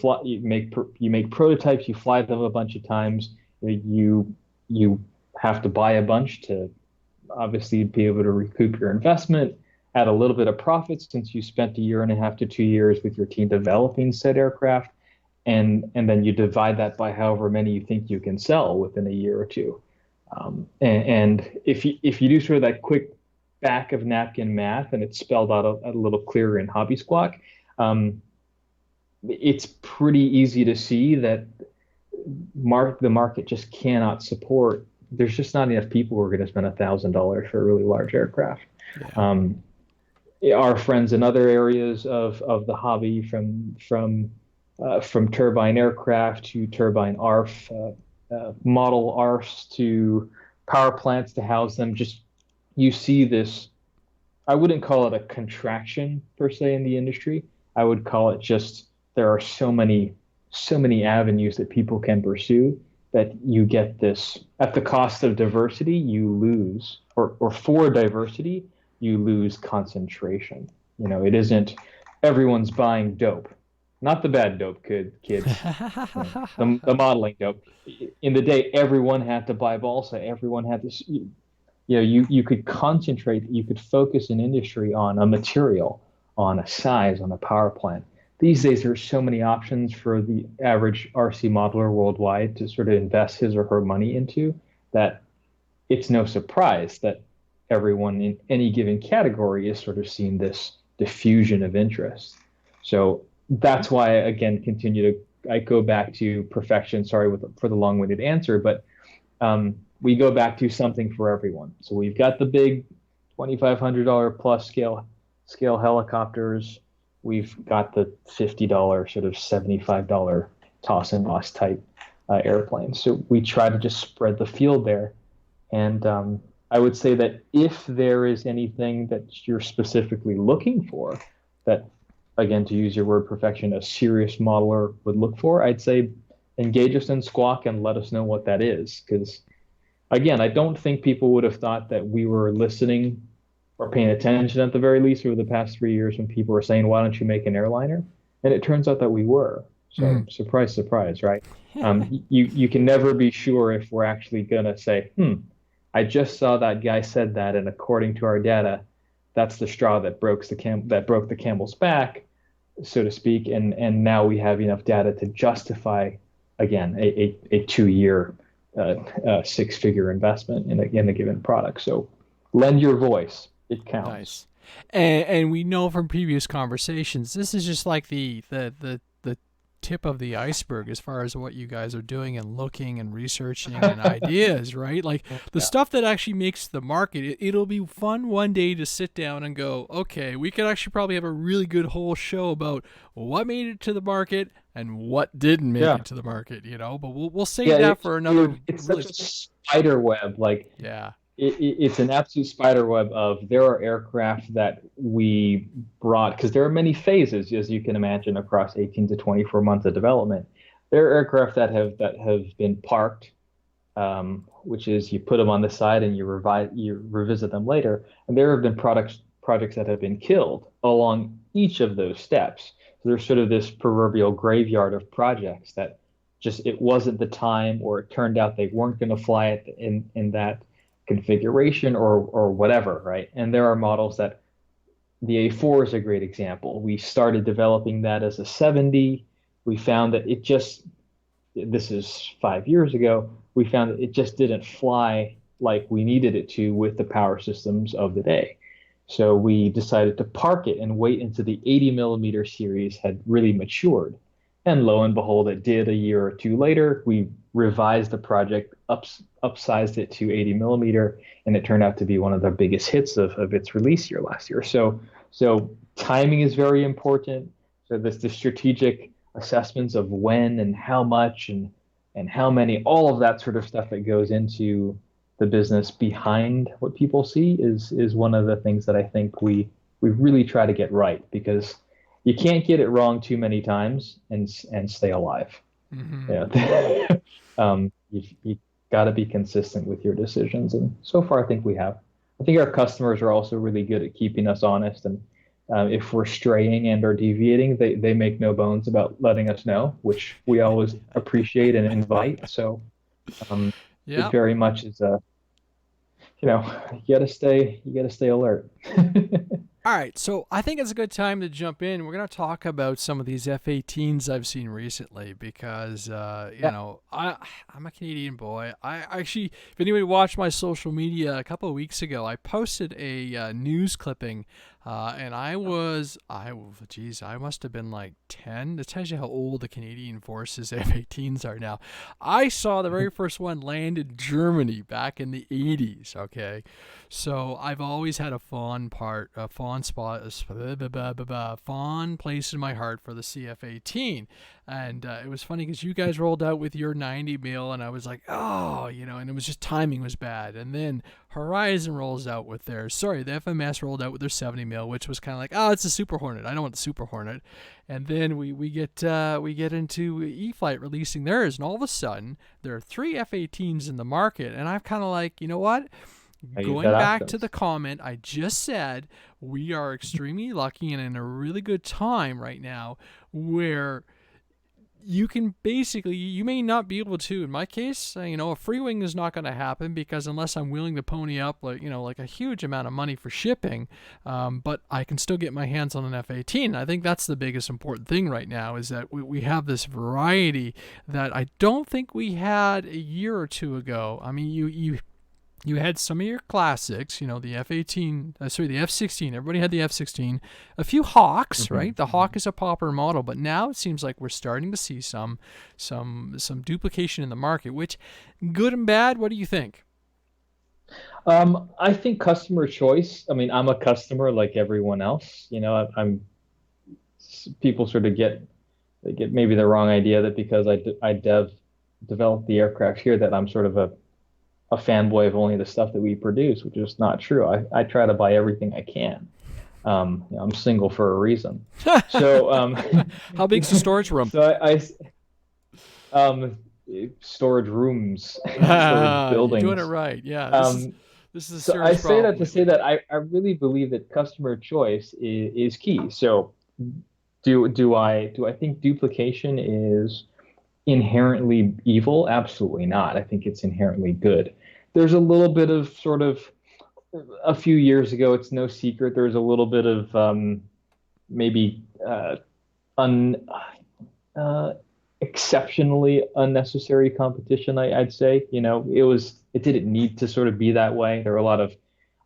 make prototypes. You fly them a bunch of times. You have to buy a bunch to obviously be able to recoup your investment, add a little bit of profits since you spent a year and a half to 2 years with your team developing said aircraft, and then you divide that by however many you think you can sell within a year or two. And if you do sort of that quick back of napkin math, and it's spelled out a little clearer in Hobby Squawk, um, it's pretty easy to see that the market just cannot support. There's just not enough people who are going to spend $1,000 for a really large aircraft. Yeah. Um, our friends in other areas of the hobby, from turbine aircraft to turbine ARF, model ARFs to power plants to house them. Just you see this. I wouldn't call it a contraction per se in the industry. I would call it just there are so many avenues that people can pursue that you get this at the cost of diversity. You lose, or for diversity, you lose concentration. It isn't everyone's buying dope, not the bad dope, kids. The modeling dope. In the day, everyone had to buy balsa. Everyone had to. You could concentrate. You could focus an industry on a material, on a size, on a power plant. These days, there's so many options for the average RC modeler worldwide to sort of invest his or her money into that it's no surprise that everyone in any given category is sort of seeing this diffusion of interest. So that's why I, again, I go back to perfection. Sorry for the long-winded answer, but we go back to something for everyone. So we've got the big $2,500 plus scale helicopters. we've got the $50 sort of $75 toss and loss type airplanes. So we try to just spread the field there. And I would say that if there is anything that you're specifically looking for, that, again, to use your word perfection, a serious modeler would look for, I'd say engage us in Squawk and let us know what that is. Because, again, I don't think people would have thought that we were listening or paying attention at the very least over the past 3 years when people were saying, why don't you make an airliner? And it turns out that we were. So Mm. surprise, surprise, right? You can never be sure if we're actually going to say, I just saw that guy said that, and according to our data, that's the straw that broke the camel's back, so to speak. And now we have enough data to justify, again, a 2 year, six-figure investment in a given product. So lend your voice; it counts. Nice. And we know from previous conversations, this is just like the tip of the iceberg as far as what you guys are doing and looking and researching and ideas, right? Like the Yeah. stuff that actually makes the market. It'll be fun one day to sit down and go, okay, we could actually probably have a really good whole show about what made it to the market and what didn't make Yeah. it to the market, you know. But we'll save Yeah, that for another it's really. such a spider web. Like Yeah. it's an absolute spider web of there are aircraft that we brought because there are many phases, as you can imagine, across 18 to 24 months of development. There are aircraft that have been parked, which is you put them on the side and you revisit them later. And there have been projects that have been killed along each of those steps. So there's sort of this proverbial graveyard of projects that just it wasn't the time, or it turned out they weren't going to fly it in that configuration or whatever, right? And there are models that the A4 is a great example. We started developing that as a 70. We found that it just this is 5 years ago, we found that it just didn't fly like we needed it to with the power systems of the day. So we decided to park it and wait until the 80 millimeter series had really matured. And lo and behold, it did a year or two later. We revised the project, upsized it to 80 millimeter, and it turned out to be one of the biggest hits of its release year last year. So timing is very important. So this the strategic assessments of when and how much and how many, all of that sort of stuff that goes into the business behind what people see is one of the things that I think we really try to get right, because you can't get it wrong too many times and stay alive. Mm-hmm. Yeah. You got to be consistent with your decisions, and so far I think we have. I think our customers are also really good at keeping us honest, and if we're straying and or deviating, they make no bones about letting us know, which we always appreciate and invite. So it Yeah. very much is a, you gotta stay alert. All right, so I think it's a good time to jump in. We're going to talk about some of these F-18s I've seen recently because, Yeah. I'm a Canadian boy. I actually, if anybody watched my social media a couple of weeks ago, I posted a news clipping, and geez, I must have been like 10. That tells you how old the Canadian Forces F-18s are now. I saw the very first one land in Germany back in the 80s, okay? So I've always had a fond place in my heart for the CF-18, and it was funny because you guys rolled out with your 90 mil, and I was like, oh, and it was just timing was bad, and then Horizon rolls out with the FMS rolled out with their 70 mil, which was kind of like, oh, it's a Super Hornet. I don't want the Super Hornet, and then we get into E-Flight releasing theirs, and all of a sudden there are three F-18s in the market, and I'm kind of like, you know what? I use Going that back to options. the comment I just said, we are extremely lucky and in a really good time right now where you can basically, you may not be able to, in my case, a free wing is not going to happen because unless I'm willing to pony up like a huge amount of money for shipping, but I can still get my hands on an F-18. I think that's the biggest important thing right now is that we have this variety that I don't think we had a year or two ago. I mean, you had some of your classics, the F-18, the F-16. Everybody had the F-16. A few Hawks, Mhm. right? The Hawk is a popular model, but now it seems like we're starting to see some duplication in the market, which good and bad. What do you think? I think customer choice. I mean, I'm a customer like everyone else. I'm people sort of get they get maybe the wrong idea that because I developed the aircraft here that I'm sort of a fanboy of only the stuff that we produce, which is not true. I try to buy everything I can. I'm single for a reason. So, How big's the storage room? so um, storage rooms, storage You're doing it buildings. right. Yeah, Um, this is a so I serious say problem that to say lately. that I really believe that customer choice is key. So do I think duplication is inherently evil? Absolutely not. I think it's inherently good. There's a little bit of sort of a few years ago, it's no secret, there was a little bit of maybe un uh, exceptionally unnecessary competition. I'd say, it didn't need to sort of be that way. There were a lot of,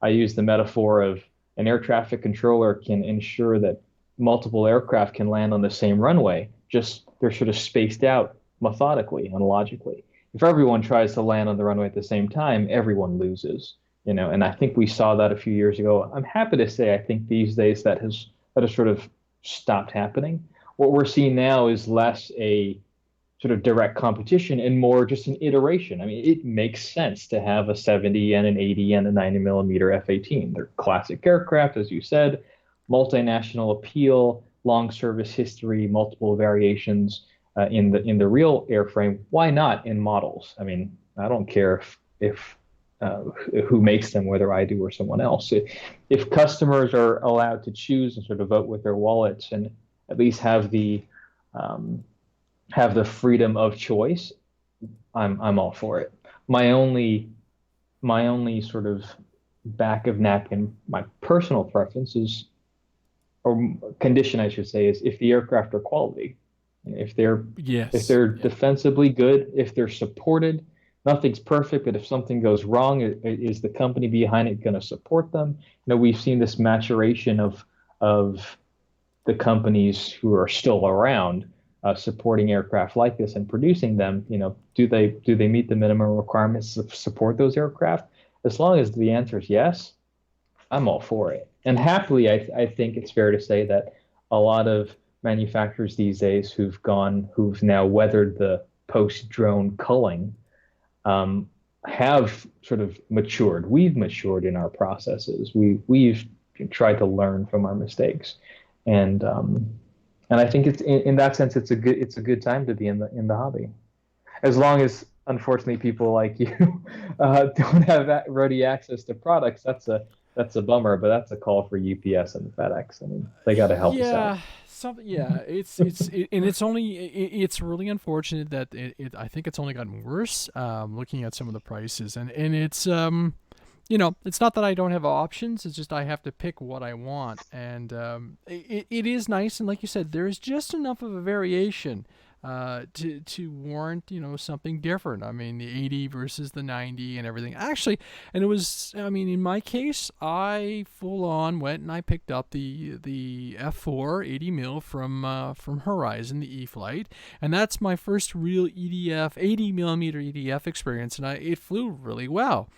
I use the metaphor of an air traffic controller can ensure that multiple aircraft can land on the same runway, just they're sort of spaced out methodically and logically. If everyone tries to land on the runway at the same time, everyone loses, and I think we saw that a few years ago. I'm happy to say I think these days that has sort of stopped happening. What we're seeing now is less a sort of direct competition and more just an iteration. I mean, it makes sense to have a 70 and an 80 and a 90 millimeter F-18. They're classic aircraft, as you said, multinational appeal, long service history, multiple variations in the real airframe. Why not in models? I mean, I don't care if who makes them, whether I do or someone else. If customers are allowed to choose and sort of vote with their wallets and at least um, have the freedom of choice, I'm all for it. My only my only sort of back of napkin, my personal preference is, or condition I should say, is if the aircraft are quality, if they're if Yes. they're Yeah. defensively good, if they're supported. Nothing's perfect, but if something goes wrong, is the company behind it going to support them? We've seen this maturation of the companies who are still around supporting aircraft like this and producing them. Do they meet the minimum requirements to support those aircraft? As long as the answer is yes, I'm all for it. And happily, I think it's fair to say that a lot of manufacturers these days who've now weathered the post-drone culling, um, have sort of matured. We've matured in our processes. We've tried to learn from our mistakes, and um, and I think in that sense it's a good time to be in the hobby. As long as unfortunately people like you don't have ready access to products, that's a bummer. But that's a call for UPS and FedEx. I mean, they got to help us out. Yeah, something. Yeah, and it's only it's really unfortunate that I think it's only gotten worse. Looking at some of the prices, and it's it's not that I don't have options. It's just I have to pick what I want, and it is nice. And like you said, there's just enough of a variation to warrant something different. I mean, the 80 versus the 90 and everything. Actually, and it was. I mean, in my case, I full on went and I picked up the F4 80 mil from Horizon, the E-flite, and that's my first real EDF 80 millimeter EDF experience, and it flew really well.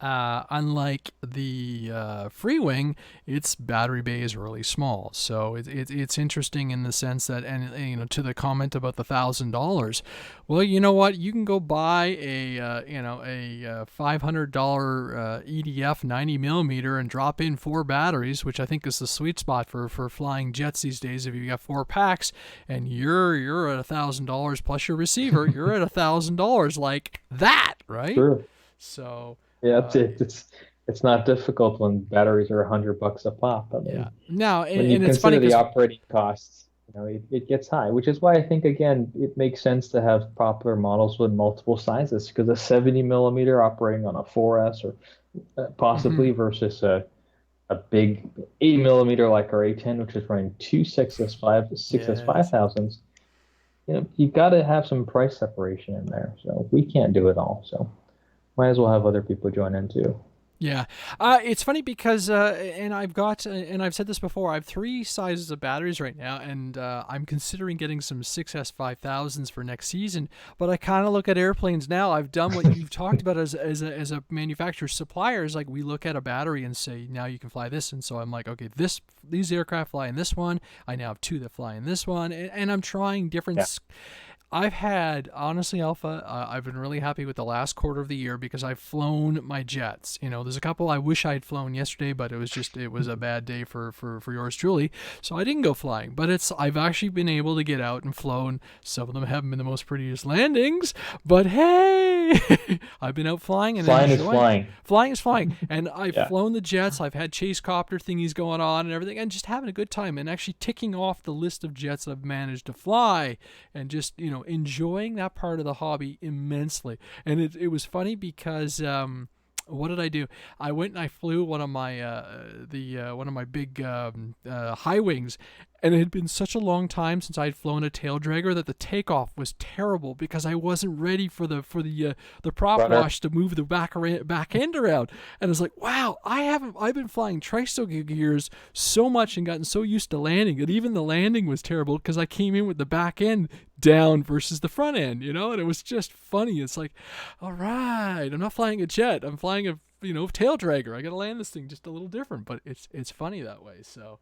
Unlike the free wing, its battery bay is really small, so it's interesting in the sense that, and to the comment about the $1,000. Well, you know what? You can go buy a $500 EDF 90 millimeter and drop in 4 batteries, which I think is the sweet spot for flying jets these days. If you got 4 packs, and you're at $1,000 plus your receiver, you're at $1,000 like that, right? True. So. Yeah, it's Uh, it's it's it's not difficult when batteries are $100 a pop. I Yeah. mean, Now, when you and it's funny consider the because operating costs, it gets high, which is why I think again it makes sense to have popular models with multiple sizes because a 70 millimeter operating on a 4S or possibly versus a big 80 millimeter like our A10, which is running two 6S yes, 5000s. You got to have some price separation in there. So we can't do it all. So might as well have other people join in too. Yeah, it's funny because, and I've said this before. I have three sizes of batteries right now, and I'm considering getting some 6S5000s for next season. But I kind of look at airplanes now. I've done what you've talked about as a manufacturer suppliers. Like we look at a battery and say, now you can fly this, and so I'm like, okay, these aircraft fly in this one. I now have two that fly in this one, and I'm trying different. Yeah. I've had, honestly, Alpha, I've been really happy with the last quarter of the year because I've flown my jets. You know, there's a couple I wish I had flown yesterday, but it was a bad day for yours truly. So I didn't go flying. But I've actually been able to get out and flown. Some of them haven't been the most prettiest landings, but hey, I've been out flying and Flying is enjoying. flying. Flying is flying. And I've Yeah. flown the jets. I've had chase copter thingies going on and everything, and just having a good time and actually ticking off the list of jets I've managed to fly and just, enjoying that part of the hobby immensely. And it was funny because what did I do? I went and I flew one of my one of my big high wings, and it had been such a long time since I had flown a tail dragger that the takeoff was terrible because I wasn't ready for the prop Rudder. wash to move the back end around. And I was like, wow, I've been flying tricycle gears so much and gotten so used to landing that even the landing was terrible because I came in with the back end down versus the front end, and it was just funny. It's like, all right, I'm not flying a jet, I'm flying a tail dragger. I gotta land this thing just a little different, but it's funny that way. So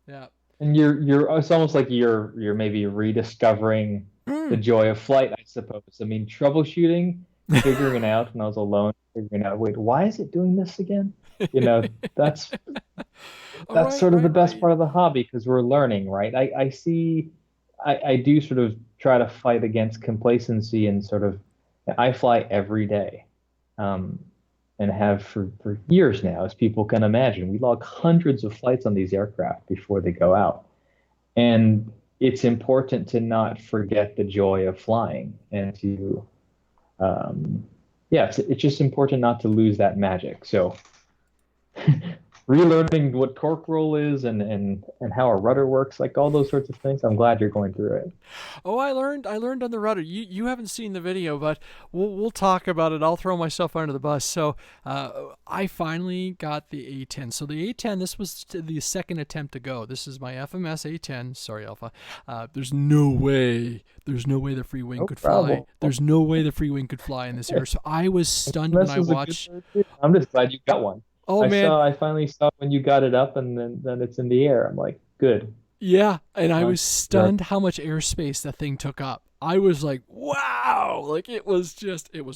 yeah. And it's almost like you're maybe rediscovering the joy of flight, I suppose. I mean, troubleshooting, figuring it out when I was alone, figuring out, wait, why is it doing this again? That's that's Right, sort of the right, best right. part of the hobby because we're learning, right? I do sort of try to fight against complacency and sort of I fly every day. Um, and have for years now, as people can imagine. We log hundreds of flights on these aircraft before they go out. And it's important to not forget the joy of flying and to, yeah, it's just important not to lose that magic. So relearning what torque roll is and how a rudder works, like all those sorts of things. I'm glad you're going through it. Oh, I learned on the rudder. You haven't seen the video, but we'll talk about it. I'll throw myself under the bus. So I finally got the A10. So the A10, this was the second attempt to go. This is my FMS A10. Sorry, Alpha. There's no way. There's no way the free wing No could fly. problem. There's no way the free wing could fly in this air. So I was stunned when This I is a good watched. bird, too. I'm just glad you got one. Oh man, I finally saw when you got it up and then it's in the air. I'm like, good. yeah, and I Uh, was you're- stunned how much airspace that thing took up. I was like, wow, like it was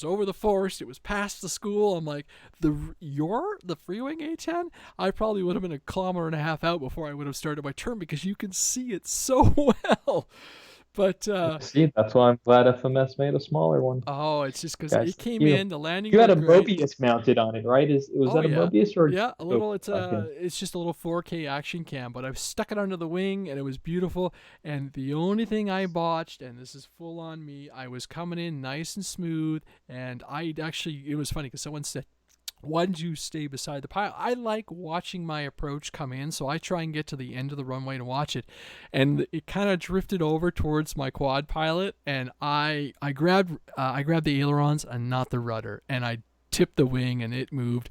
over the forest, it was past the school. I'm like, the Freewing A10, I probably would have been a kilometer and a half out before I would have started my turn because you can see it so well. But See, that's why I'm glad FMS made a smaller one. oh, it's just because Guys, it came you in, the landings you had were a great. Mobius mounted on it, right? Is was Oh that a yeah. Mobius or a Yeah, a Go little. plug-in? It's just a little 4K action cam, but I've stuck it under the wing, and it was beautiful. And the only thing I botched, and this is full on me, I was coming in nice and smooth, and it was funny because someone said, why did you stay beside the pilot? I like watching my approach come in, so I try and get to the end of the runway to watch it. And it kind of drifted over towards my quad pilot, and I grabbed the ailerons and not the rudder, and I tipped the wing and it moved.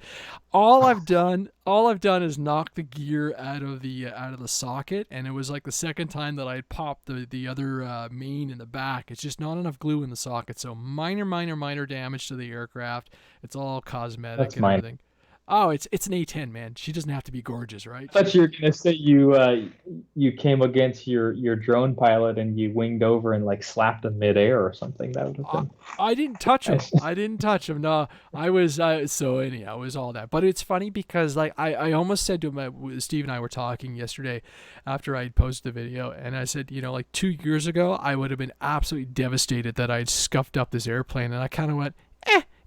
All I've done is knock the gear out of the socket, and it was like the second time that I had popped the other main in the back. It's just not enough glue in the socket, so minor damage to the aircraft. It's all cosmetic That's and mine. everything. Oh, it's an A10, man. She doesn't have to be gorgeous, right? I thought you were gonna say you came against your drone pilot and you winged over and like slapped him midair or something. That would have I, been I didn't touch him. nice. I didn't touch him. No, I was. So anyhow, it was all that. But it's funny because like I almost said to him. Steve and I were talking yesterday after I had posted the video, and I said, like 2 years ago, I would have been absolutely devastated that I'd scuffed up this airplane, and I kind of went,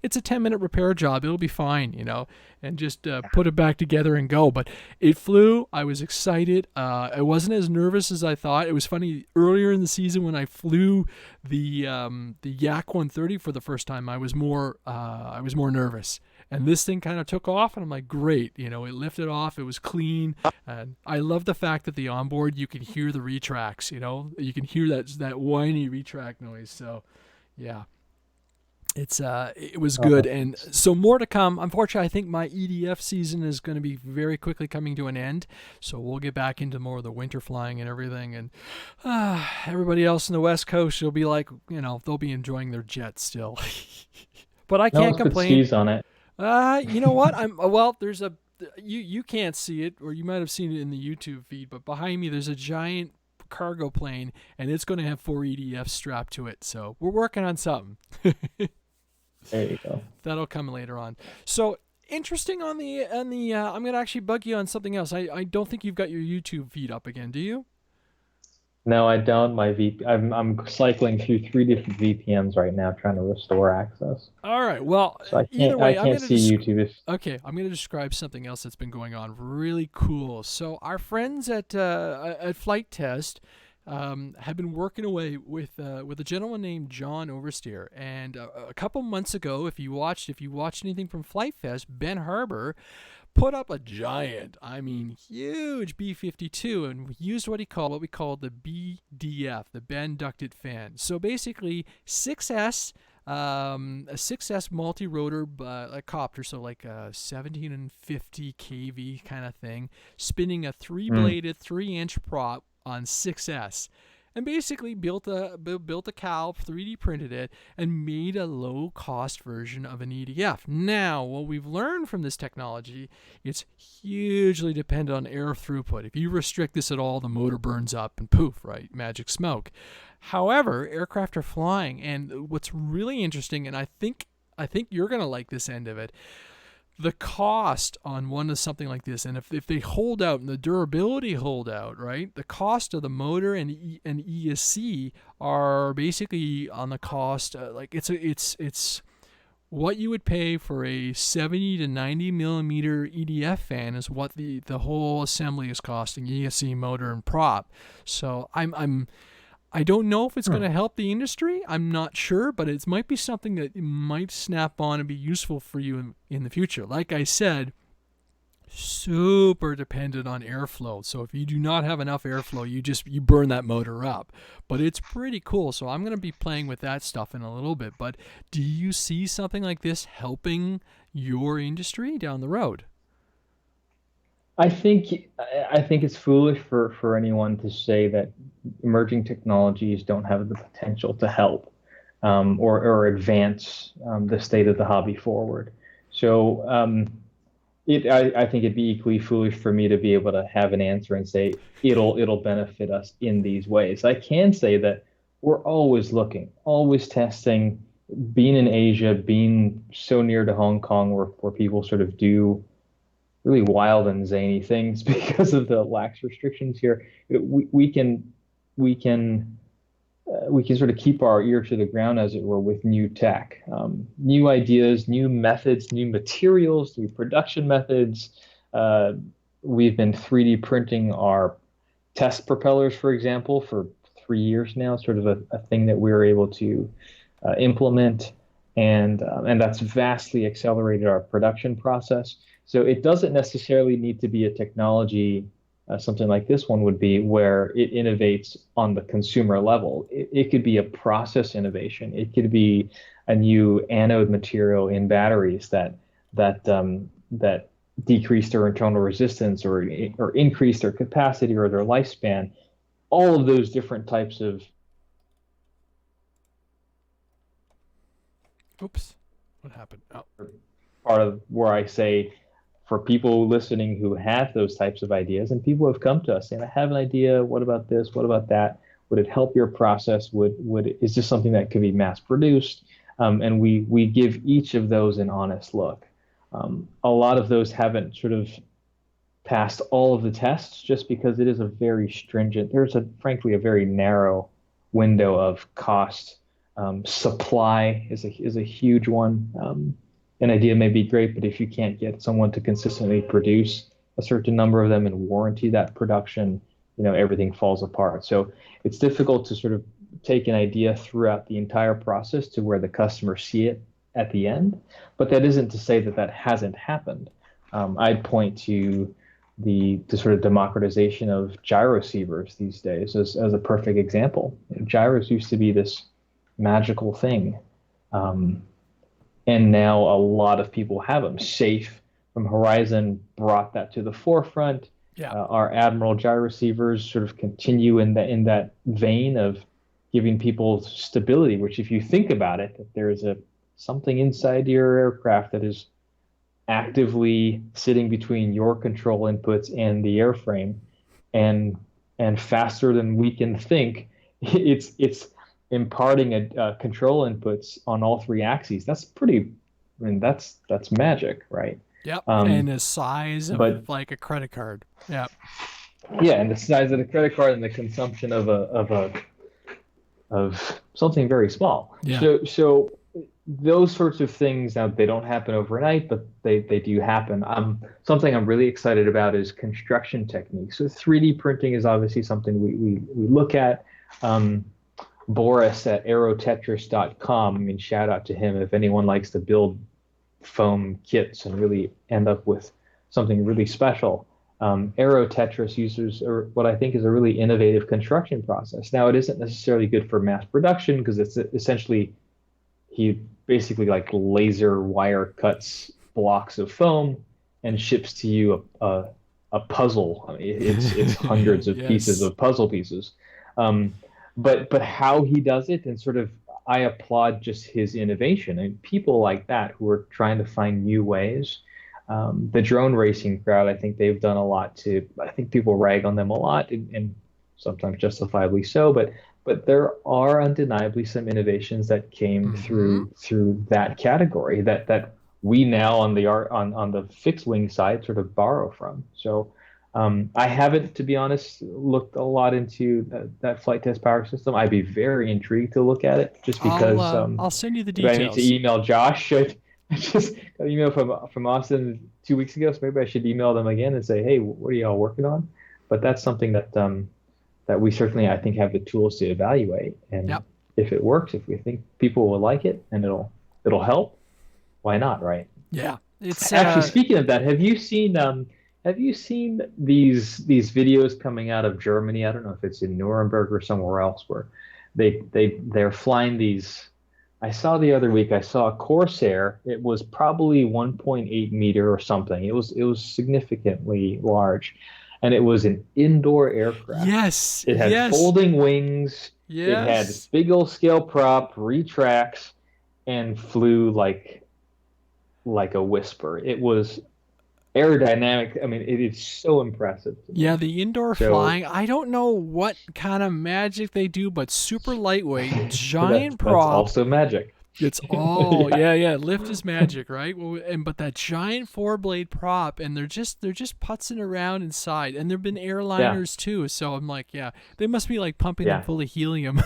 it's a 10-minute repair job. It'll be fine, and just put it back together and go. But it flew. I was excited. I wasn't as nervous as I thought. It was funny earlier in the season when I flew the Yak 130 for the first time. I was more nervous. And this thing kind of took off, and I'm like, great. It lifted off. It was clean. And I love the fact that the onboard, you can hear the retracts, you can hear that whiny retract noise. So, yeah. It was good, Oh, and so more to come. Unfortunately, I think my EDF season is going to be very quickly coming to an end, so we'll get back into more of the winter flying and everything. And everybody else in the West Coast will be like, they'll be enjoying their jets still. But I no can't one's put complain. skis on it. You know what? I'm well. There's a you can't see it, or you might have seen it in the YouTube feed, but behind me there's a giant cargo plane, and it's going to have 4 EDFs strapped to it. So we're working on something. There you go. That'll come later on. So interesting on the. I'm gonna actually bug you on something else. I don't think you've got your YouTube feed up again, do you? No, I don't. I'm cycling through three different VPNs right now, trying to restore access. All right. Well, So I either can't I way, can't see YouTube. If okay, I'm gonna describe something else that's been going on. Really cool. So our friends at Flight Test have been working away with a gentleman named John Oversteer. And a couple months ago, if you watched anything from Flight Fest, Ben Harbour put up a giant, I mean huge B-52, and used what we call the BDF, the band ducted fan. So basically 6S, a 6S multi-rotor a copter, so like a 1750 kV kind of thing, spinning a Hmm. three-bladed 3-inch prop on 6S, and basically built a cowl, 3D printed it, and made a low cost version of an EDF. Now, what we've learned from this technology, it's hugely dependent on air throughput. If you restrict this at all, the motor burns up and poof, right? Magic smoke. However, aircraft are flying, and what's really interesting, and I think you're gonna like this end of it, the cost on one of something like this, and if they hold out and the durability hold out, right, the cost of the motor and ESC are basically on the cost, like it's what you would pay for a 70 to 90 millimeter EDF fan is what the whole assembly is costing, ESC, motor, and prop. So I don't know if it's going Hmm. to help the industry. I'm not sure, but it might be something that might snap on and be useful for you in the future. Like I said, super dependent on airflow. So if you do not have enough airflow, you burn that motor up. But it's pretty cool. So I'm going to be playing with that stuff in a little bit. But do you see something like this helping your industry down the road? I think I think it's foolish for anyone to say that emerging technologies don't have the potential to help or advance the state of the hobby forward. So I think it'd be equally foolish for me to be able to have an answer and say it'll benefit us in these ways. I can say that we're always looking, always testing. Being in Asia, being so near to Hong Kong, where people sort of do really wild and zany things because of the lax restrictions here. We can sort of keep our ear to the ground, as it were, with new tech, new ideas, new methods, new materials, new production methods. Uh, we've been 3D printing our test propellers, for example, for 3 years now, sort of a thing that we were able to implement, and that's vastly accelerated our production process. So it doesn't necessarily need to be a technology, something like this one would be, where it innovates on the consumer level. It could be a process innovation. It could be a new anode material in batteries that decrease their internal resistance or increase their capacity or their lifespan. All of those different types of Oops. What happened? Oh. part of where I say, for people listening who have those types of ideas, and people have come to us saying, I have an idea, what about this, what about that, would it help your process, would is this something that could be mass produced? And we give each of those an honest look. A lot of those haven't sort of passed all of the tests, just because it is a very stringent, there's a frankly a very narrow window of cost. Supply is a huge one. An idea may be great, but if you can't get someone to consistently produce a certain number of them and warranty that production, everything falls apart. So it's difficult to sort of take an idea throughout the entire process to where the customers see it at the end. But that isn't to say that that hasn't happened. I'd point to the sort of democratization of gyro receivers these days as a perfect example. Gyros used to be this magical thing. Um, and now a lot of people have them. Safe from Horizon brought that to the forefront. Yeah. Our Admiral gyro receivers sort of continue in that vein of giving people stability. Which, if you think about it, if there's a something inside your aircraft that is actively sitting between your control inputs and the airframe, and faster than we can think, it's imparting a control inputs on all three axes. That's pretty. I mean, that's magic, right? Yep. And Um, the size but of like a credit card. Yeah. yeah, and the size of the credit card and the consumption of something very small. Yeah. So those sorts of things, now they don't happen overnight, but they do happen. Something I'm really excited about is construction techniques. So 3D printing is obviously something we look at. Um, Boris at aerotetris.com. I mean, shout out to him if anyone likes to build foam kits and really end up with something really special. Aero Tetris uses what I think is a really innovative construction process. Now, it isn't necessarily good for mass production because it's essentially he basically like laser wire cuts blocks of foam and ships to you a puzzle. I mean, it's hundreds of pieces Yes. of puzzle pieces. Um, but how he does it, and sort of I applaud just his innovation and people like that who are trying to find new ways. The drone racing crowd, I think they've done a lot to. I think people rag on them a lot, and sometimes justifiably so. But there are undeniably some innovations that came Mm-hmm. through that category that we now on the art on the fixed wing side sort of borrow from. So I haven't, to be honest, looked a lot into that flight test power system. I'd be very intrigued to look at it, just because I'll send you the maybe I need to details. email Josh. I just got an email from Austin 2 weeks ago, so maybe I should email them again and say, hey, what are y'all working on? But that's something that we certainly, I think, have the tools to evaluate. And Yep. if it works, if we think people will like it and it'll help, why not, right? Yeah. It's Actually, speaking of that, have you seen these videos coming out of Germany? I don't know if it's in Nuremberg or somewhere else where they're flying these. I saw the other week, I saw a Corsair. It was probably 1.8 meter or something. It was significantly large, and it was an indoor aircraft. yes, It had yes, folding wings. It had yes. big old scale prop, retracts, and flew like a whisper. It was aerodynamic. I mean, it is so impressive to Yeah, me. the indoor So flying, I don't know what kind of magic they do, but super lightweight, that's giant that's prop. also magic. It's all Yeah, yeah. Lift is magic, right? Well, and but that giant four blade prop, and they're just putzing around inside, and there've been yeah, airliners too. So I'm like, yeah, they must be like pumping them yeah. full of helium.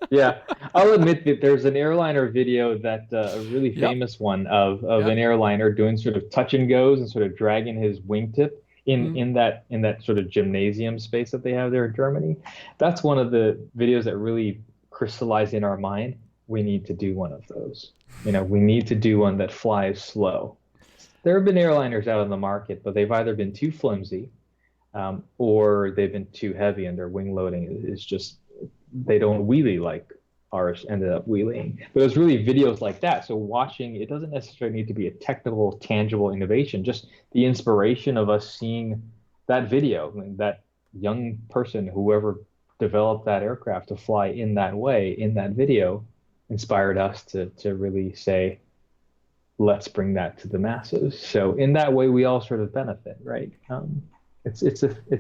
Yeah, I'll admit that there's an airliner video that a really Yep, famous one of yep. an airliner doing sort of touch and goes and sort of dragging his wingtip in Mm. in that sort of gymnasium space that they have there in Germany. That's one of the videos that really crystallized in our mind. We need to do one of those. We need to do one that flies slow. There have been airliners out on the market, but they've either been too flimsy, or they've been too heavy, and their wing loading is just they don't wheelie like ours ended up wheeling. But it was really videos like that. So watching, it doesn't necessarily need to be a technical, tangible innovation, just the inspiration of us seeing that video, and that young person, whoever developed that aircraft to fly in that way, in that video, inspired us to really say, let's bring that to the masses. So in that way, we all sort of benefit, right? It's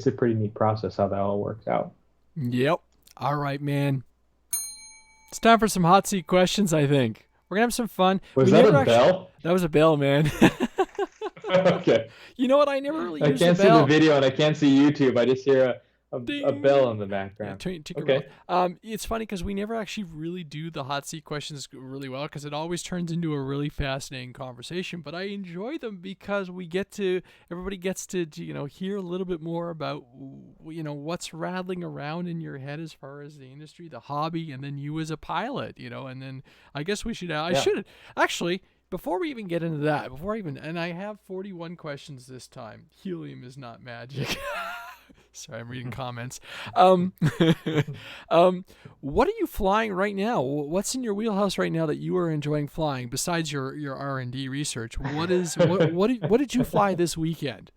a pretty neat process how that all works out. Yep. All right, man. It's time for some hot seat questions. I think we're gonna have some fun. Was We that a never actually. bell? That was a bell, man. Okay. You know what? I never really I used the can't see the bell. video and I can't see YouTube. I just hear a bell in Ding. the Yeah, background. Tinkerbell. Okay. It's funny because we never actually really do the hot seat questions really well because it always turns into a really fascinating conversation. But I enjoy them because everybody gets to hear a little bit more about what's rattling around in your head as far as the industry, the hobby, and then you as a pilot. And then I guess we should. I Yeah. should actually. Before we even get into that, and I have 41 questions this time. Helium is not magic. Sorry, I'm reading comments. Um, um, what are you flying right now? What's in your wheelhouse right now that you are enjoying flying besides your R&D research? What did you fly this weekend?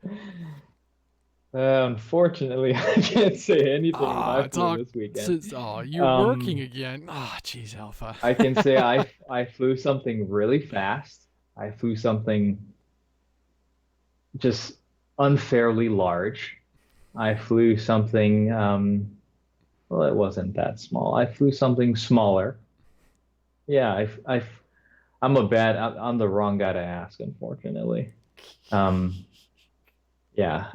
Unfortunately, I can't say anything what Ah, I it's flew all. this weekend. You're working Um, again. Ah, jeez, Alpha. I can say I flew something really fast. I flew something just unfairly large. I flew something, well, it wasn't that small. I flew something smaller. Yeah, I'm the wrong guy to ask, unfortunately. Um, yeah,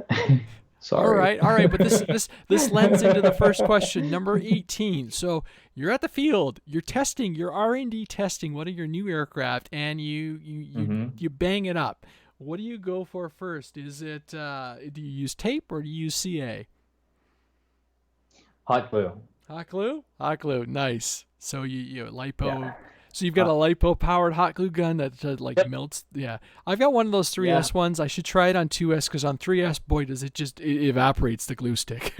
sorry. All right, but this lends into the first question, number 18. So you're at the field, you're testing, your R&D testing one of your new aircraft, and hmm you bang it up. What do you go for first? Is it do you use tape or do you use CA? Hot glue. Hot glue? Hot glue, nice. So you Yeah. lipo. So you've got Uh, a lipo powered hot glue gun that like yep. melts. Yeah, I've got one of those Yeah. 3S ones. I should try it on 2S because on 3S, boy, does it evaporates the glue stick.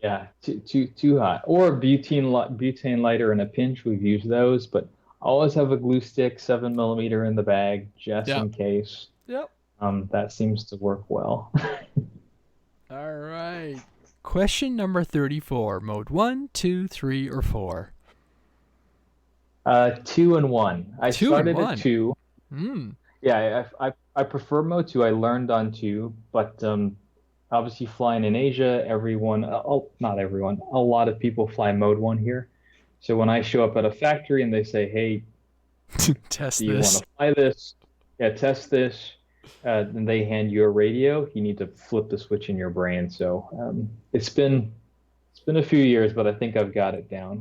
Yeah. Too hot. Or butane lighter in a pinch. We've used those, but always have a glue stick, 7 millimeter in the bag, just Yep. in case. Yep. That seems to work well. All right. Question number 34. Mode one, 2, 3, or 4? 2 and 1. I Two and started at one. two. Hmm. Yeah, I prefer Mode 2. I learned on 2, but obviously flying in Asia, not everyone, a lot of people fly Mode 1 here. So when I show up at a factory and they say, "Hey, Test do you want this. to fly this? Yeah, test this." Then they hand you a radio. You need to flip the switch in your brain. So it's been a few years, but I think I've got it down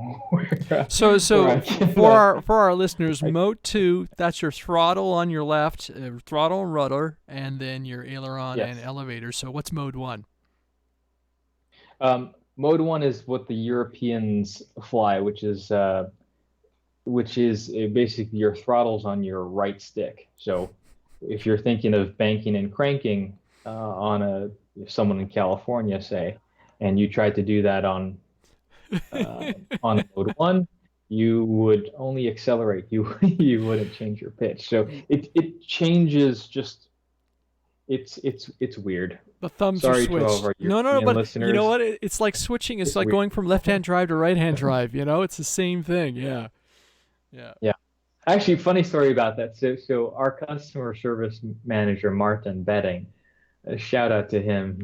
So where so I can for our listeners, I, mode 2, that's your throttle on your left, throttle and rudder, and then your aileron and yes. elevator. So what's mode 1? Mode 1 is what the Europeans fly, which is basically your throttle's on your right stick. So if you're thinking of banking and cranking on someone in California, say, and you tried to do that on Mode 1, you would only accelerate. You wouldn't change your pitch. So it changes. Just it's weird. The thumbs are Sorry to all of switched. our No, European but you know listeners. what? It's like switching. It's It's like weird. going from left-hand drive to right-hand drive. It's the same thing. Yeah. Yeah. Yeah. Actually, funny story about that. So our customer service manager, Martin Betting, a shout out to him.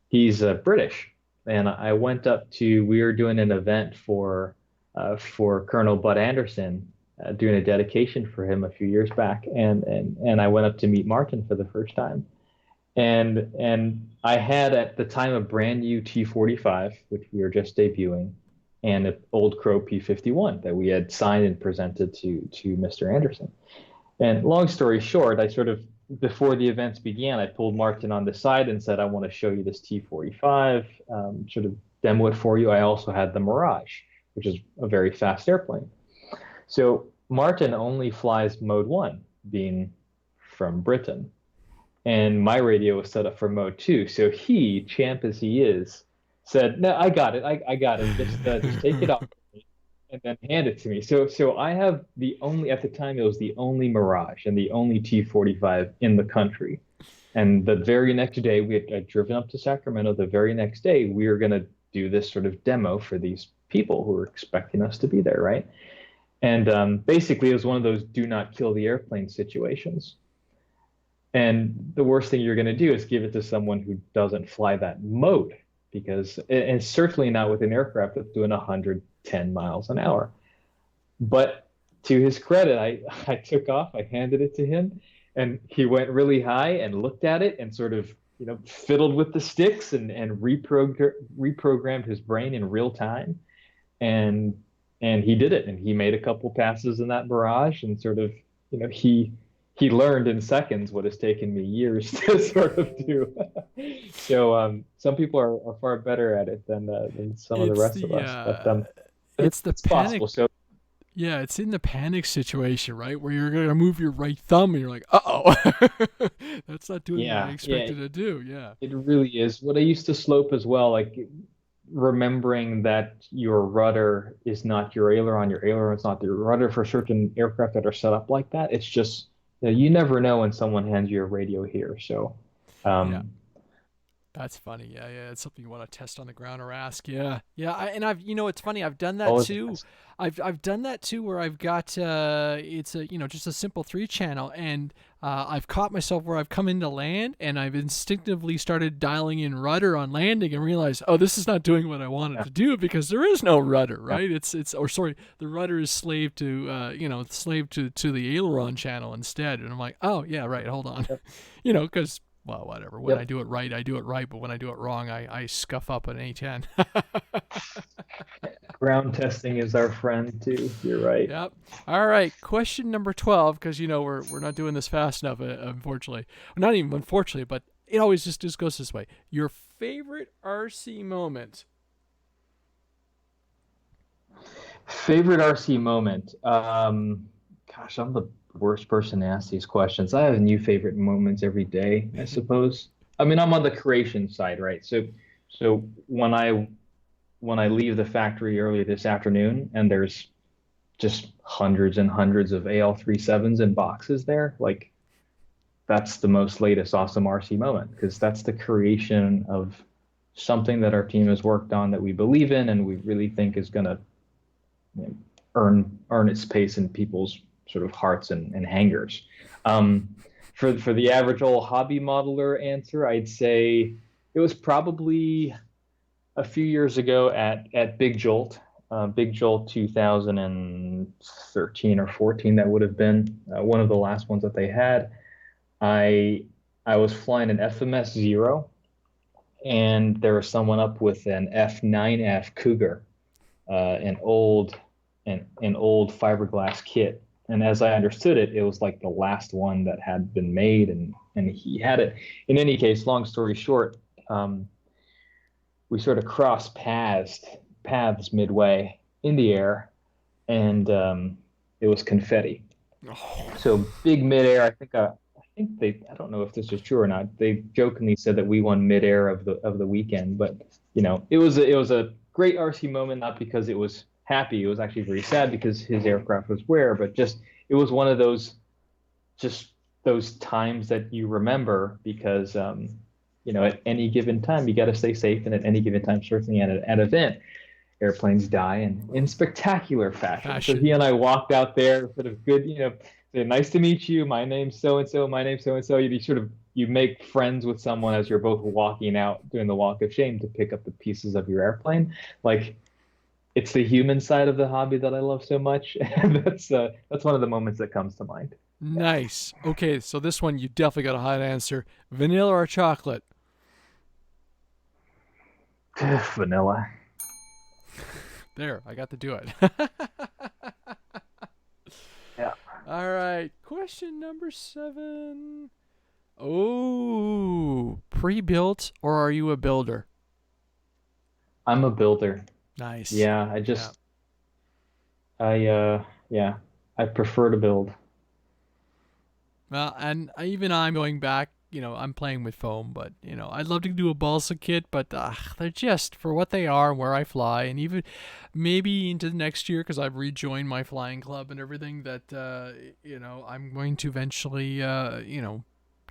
He's British, and I went up to. We were doing an event for Colonel Bud Anderson, doing a dedication for him a few years back, and I went up to meet Martin for the first time, and I had at the time a brand new T-45, which we were just debuting, and an old Crow P-51 that we had signed and presented to Mr. Anderson. And long story short, I sort of, before the events began, I pulled Martin on the side and said, "I want to show you this T-45, sort of demo it for you." I also had the Mirage, which is a very fast airplane. So Martin only flies Mode 1, being from Britain. And my radio was set up for Mode 2. So he, champ as he is, said, "No, I got it. I got it. Just take it off and then hand it to me." So I have the only, at the time it was the only Mirage and the only T-45 in the country. And the very next day I'd driven up to Sacramento. The very next day we were going to do this sort of demo for these people who were expecting us to be there, right? And basically it was one of those do not kill the airplane situations. And the worst thing you're going to do is give it to someone who doesn't fly that mode, because, and certainly not with an aircraft that's doing 110 miles an hour. But to his credit, I took off, I handed it to him, and he went really high and looked at it and sort of, fiddled with the sticks and reprogrammed his brain in real time. And he did it, and he made a couple passes in that barrage, and sort of, he learned in seconds what has taken me years to sort of do. So some people are far better at it than some of the It's rest of the us, but it's the it's possible. panic. So Yeah, it's in the panic situation, right? Where you're gonna move your right thumb and you're like, uh-oh. That's not doing what I Yeah, yeah, expected to do. Yeah. it really is. What I used to slope as well, like remembering that your rudder is not your aileron is not your rudder for certain aircraft that are set up like that. It's just, you never know when someone hands you a radio here. So, Yeah. um, That's funny. Yeah, yeah. It's something you want to test on the ground or ask. Yeah, yeah. And I've, it's funny. I've done that always too. ask. I've done that too, where I've got it's a just a simple 3 channel, and I've caught myself where I've come into land and I've instinctively started dialing in rudder on landing and realized, oh, this is not doing what I wanted Yeah, to do because there is no rudder, yeah. right? It's or sorry, the rudder is slave to slave to the aileron channel instead, and I'm like, oh yeah, right. Hold on, Yep. because well, whatever. When I Yep. do it right, I do it right. But when I do it wrong, I scuff up an A10. Ground testing is our friend too. You're right. Yep. All right. Question number 12, because we're not doing this fast enough, unfortunately. Not even unfortunately, but it always just goes this way. Your favorite RC moment. Favorite RC moment. Gosh, I'm the worst person to ask these questions. I have new favorite moments every day, I suppose. I mean, I'm on the creation side, right? So when I leave the factory early this afternoon and there's just hundreds and hundreds of AL37s in boxes there, like that's the most latest awesome RC moment because that's the creation of something that our team has worked on that we believe in and we really think is going to, you know, earn its place in people's sort of hearts and hangers. Um, for the average old hobby modeler answer, I'd say it was probably a few years ago at Big Jolt, Big Jolt 2013 or 14. That would have been one of the last ones that they had. I I was flying an FMS zero, and there was someone up with an F9F Cougar, an old fiberglass kit. And as I understood it, it was like the last one that had been made, and he had it. In any case, long story short, um, we sort of crossed paths midway in the air, and it was confetti. Oh, So big midair. I don't know if this is true or not. They jokingly said that we won midair of the weekend, but it was a great RC moment, not because it was happy. It was actually very sad because his aircraft was where, but just it was one of just those times that you remember because at any given time you got to stay safe, and at any given time, certainly at an event, airplanes die in spectacular fashion. So he fashion. and I walked out there, sort of good, say, nice to meet you. My name's so and so. My name's so and so. You make friends with someone as you're both walking out doing the walk of shame to pick up the pieces of your airplane. Like it's the human side of the hobby that I love so much, and that's one of the moments that comes to mind. Nice. Okay, so this one you definitely got a hot answer. Vanilla or chocolate? Yeah. Vanilla. There, I got to do it. Yeah. All right. Question number 7. Oh, pre-built or are you a builder? I'm a builder. Nice. Yeah, Yeah. yeah, I prefer to build. Well, and even I'm going back. I'm playing with foam, but I'd love to do a balsa kit, but they're just for what they are, where I fly, and even maybe into the next year because I've rejoined my flying club and everything. That I'm going to eventually,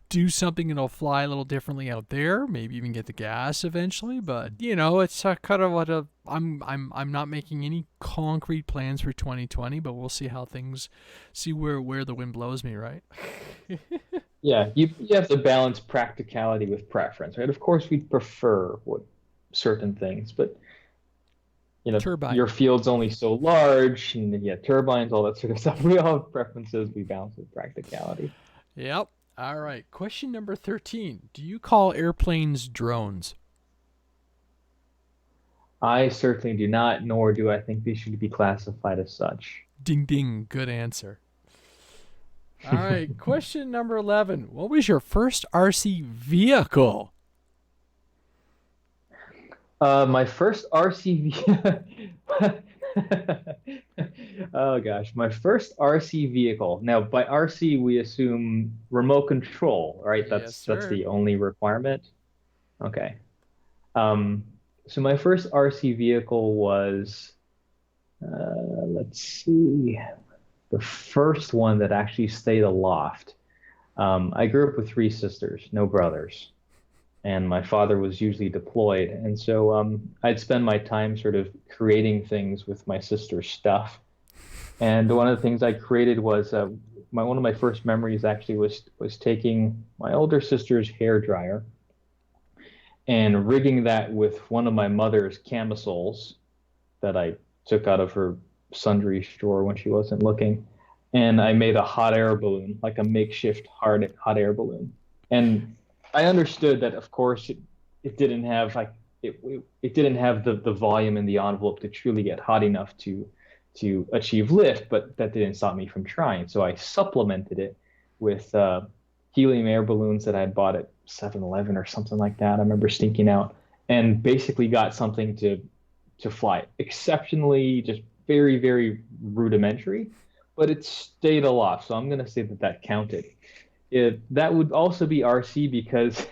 do something that'll fly a little differently out there. Maybe even get the gas eventually. But it's kind of what I'm not making any concrete plans for 2020, but we'll see where the wind blows me. Right. Yeah, you have to balance practicality with preference, right? Of course, we prefer what certain things, but Turbine. your field's only so large, and yeah, turbines, all that sort of stuff. We all have preferences. We balance with practicality. Yep. All right. Question number 13. Do you call airplanes drones? I certainly do not, nor do I think they should be classified as such. Ding ding. Good answer. All right. Question number 11. What was your first RC vehicle? My first RCV, Oh gosh, my first RC vehicle. Now, by RC we assume remote control, right? Yes, That's sir. the only requirement. Okay. Um, so my first RC vehicle was, let's see, the first one that actually stayed aloft. I grew up with three sisters, no brothers, and my father was usually deployed, and so I'd spend my time sort of creating things with my sister's stuff. And one of the things I created was one of my first memories actually was taking my older sister's hair dryer and rigging that with one of my mother's camisoles that I took out of her sundry store when she wasn't looking. And I made a hot air balloon, like a makeshift hot air balloon. And I understood that, of course, it didn't have it didn't have the volume in the envelope to truly get hot enough to achieve lift, but that didn't stop me from trying. So I supplemented it with helium air balloons that I had bought at 7-Eleven or something like that. I remember sneaking out and basically got something to fly. Exceptionally, just very, very rudimentary, but it stayed aloft. So I'm going to say that that counted. That would also be RC because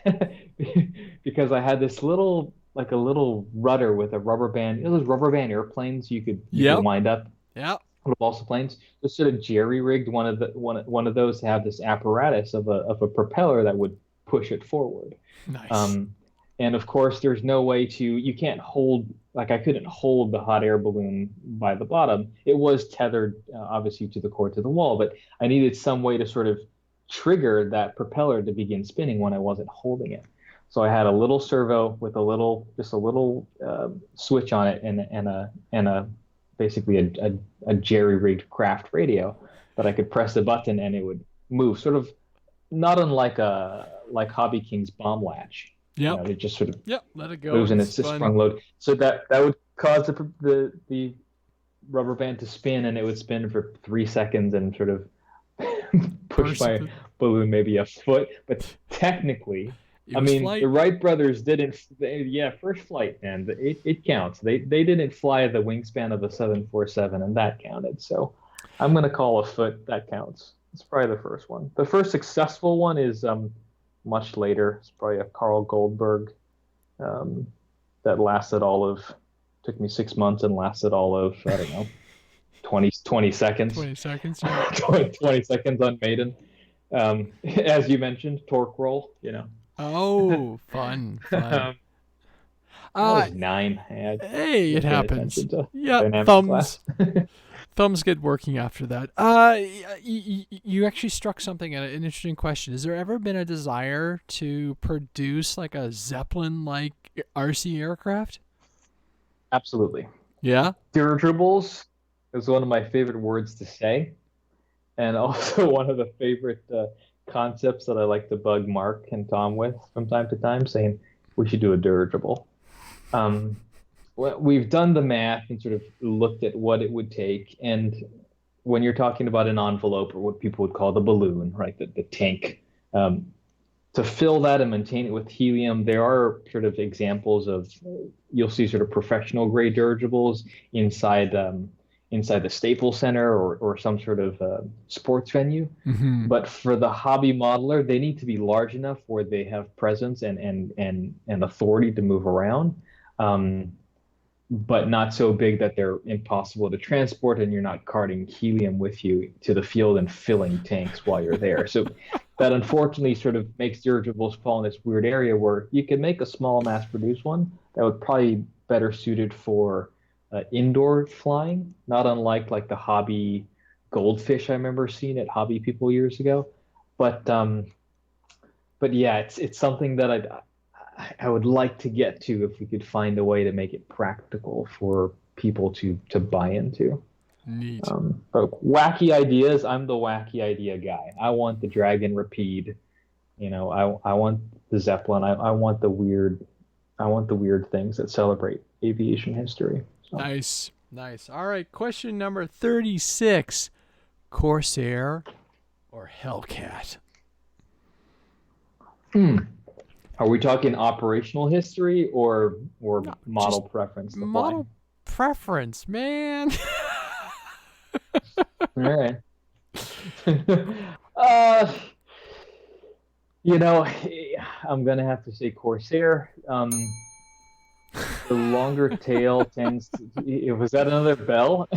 because I had this little like a little rudder with a rubber band. You know those rubber band airplanes you could Yep. wind up Yep. little balsa planes. Just sort of jerry rigged one of those to have this apparatus of a propeller that would push it forward. Nice. Um, and of course, there's no way to, you can't hold, like I couldn't hold the hot air balloon by the bottom. It was tethered, obviously, to the cord to the wall, but I needed some way to sort of trigger that propeller to begin spinning when I wasn't holding it. So I had a little servo with just a little switch on it and basically a jerry-rigged craft radio that I could press the button and it would move, sort of not unlike like Hobby King's bomb latch. You Yep. know, it just sort of Yep. Let it go moves and and it's a spun. sprung load. So that would cause the rubber band to spin and it would spin for 3 seconds and sort of push Burst. my balloon maybe a foot. But technically, It I was mean, the flight. Wright brothers didn't. Yeah, first flight, man. It counts. They didn't fly the wingspan of a 747, and that counted. So I'm gonna call a foot. That counts. It's probably the first one. The first successful one is much later. It's probably a Carl Goldberg um, that lasted all of took me 6 months and lasted all of I don't know 20 seconds. 20 seconds. Yep. 20 seconds on maiden. As you mentioned, torque roll. You know. Oh, fun, fun. um, I Uh, was 9. I hey, it wasn't paying happens. attention to Yep. dynamics Thumbs. class. Thumbs get working after that. You actually struck something an interesting question. Has there ever been a desire to produce like a Zeppelin like RC aircraft? Absolutely. Yeah. Dirigibles is one of my favorite words to say, and also one of the favorite concepts that I like to bug Mark and Tom with from time to time, saying we should do a dirigible. Um, we've done the math and sort of looked at what it would take, and when you're talking about an envelope or what people would call the balloon, right, the tank, um, to fill that and maintain it with helium, there are sort of examples of you'll see sort of professional grade dirigibles inside inside the Staples Center or some sort of sports venue. Mm-hmm. But for the hobby modeler, they need to be large enough where they have presence and authority to move around. Um, but not so big that they're impossible to transport and you're not carting helium with you to the field and filling tanks while you're there. So that unfortunately sort of makes dirigibles fall in this weird area where you can make a small mass produced one that would probably be better suited for indoor flying, not unlike like the hobby goldfish I remember seeing at Hobby People years ago. But yeah, it's something that I would like to get to if we could find a way to make it practical for people to buy into. Neat. But wacky ideas, I'm the wacky idea guy. I want the Dragon Rapide, you know, I want the Zeppelin, I want the weird things that celebrate aviation history. So, Nice. Nice. All right. Question number 36. Corsair or Hellcat? hmm. Are we talking operational history or No, model just preference to fly? model preference, man. All right. uh, you know, I'm gonna have to say Corsair. The longer tail tends to. Was that another bell?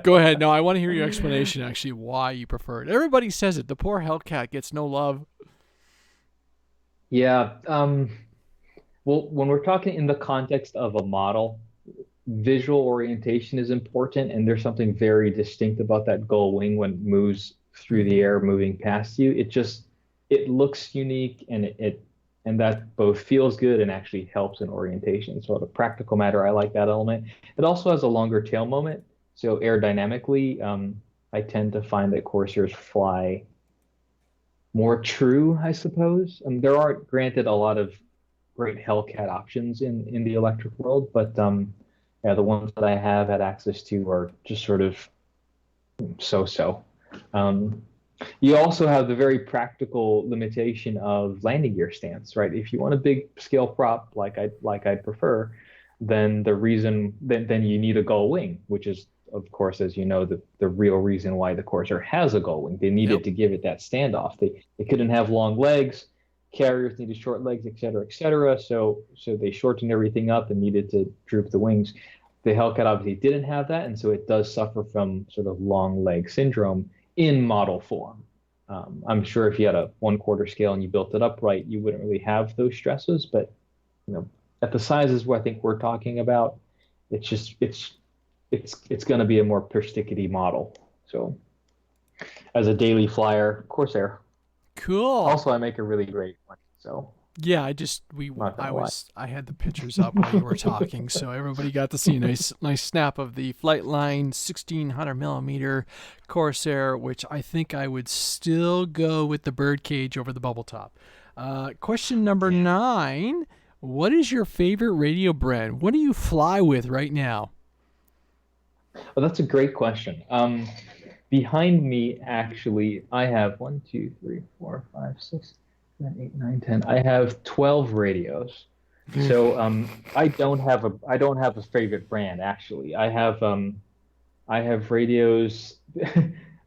Go ahead. No, I want to hear your explanation, actually, why you prefer it. Everybody says it. The poor Hellcat gets no love. Yeah. Well, when we're talking in the context of a model, visual orientation is important, and there's something very distinct about that gull wing when it moves through the air, moving past you. It looks unique, and and that both feels good and actually helps in orientation. So, the practical matter, I like that element. It also has a longer tail moment, so aerodynamically, I tend to find that Corsairs fly more true, I suppose. There are, granted, a lot of great Hellcat options in the electric world, but yeah, the ones that I have had access to are just sort of so-so. Um, you also have the very practical limitation of landing gear stance, right? If you want a big scale prop like I prefer, then then you need a gull wing, which is of course, as you know, the real reason why the Corsair has a gull wing. They Yep. needed to give it that standoff. They couldn't have long legs. Carriers needed short legs, et cetera, et cetera. So they shortened everything up and needed to droop the wings. The Hellcat obviously didn't have that, and so it does suffer from sort of long leg syndrome in model form. I'm sure if you had a 1/4 scale and you built it up right, you wouldn't really have those stresses. But you know, at the sizes where I think we're talking about, it's just it's going to be a more persnickety model. So as a daily flyer, Corsair. Cool. Also, I make a really great one. So Yeah, I had the pictures up while you were talking, so everybody got to see a nice snap of the Flightline 1600 millimeter Corsair, which I think I would still go with the birdcage over the bubble top. Question number 9: what is your favorite radio brand? What do you fly with right now? well, that's a great question. Behind me, actually, I have one, two, three, four, five, six, seven, 8, 9, 10. I have 12 radios. So I don't have a favorite brand actually. I have radios.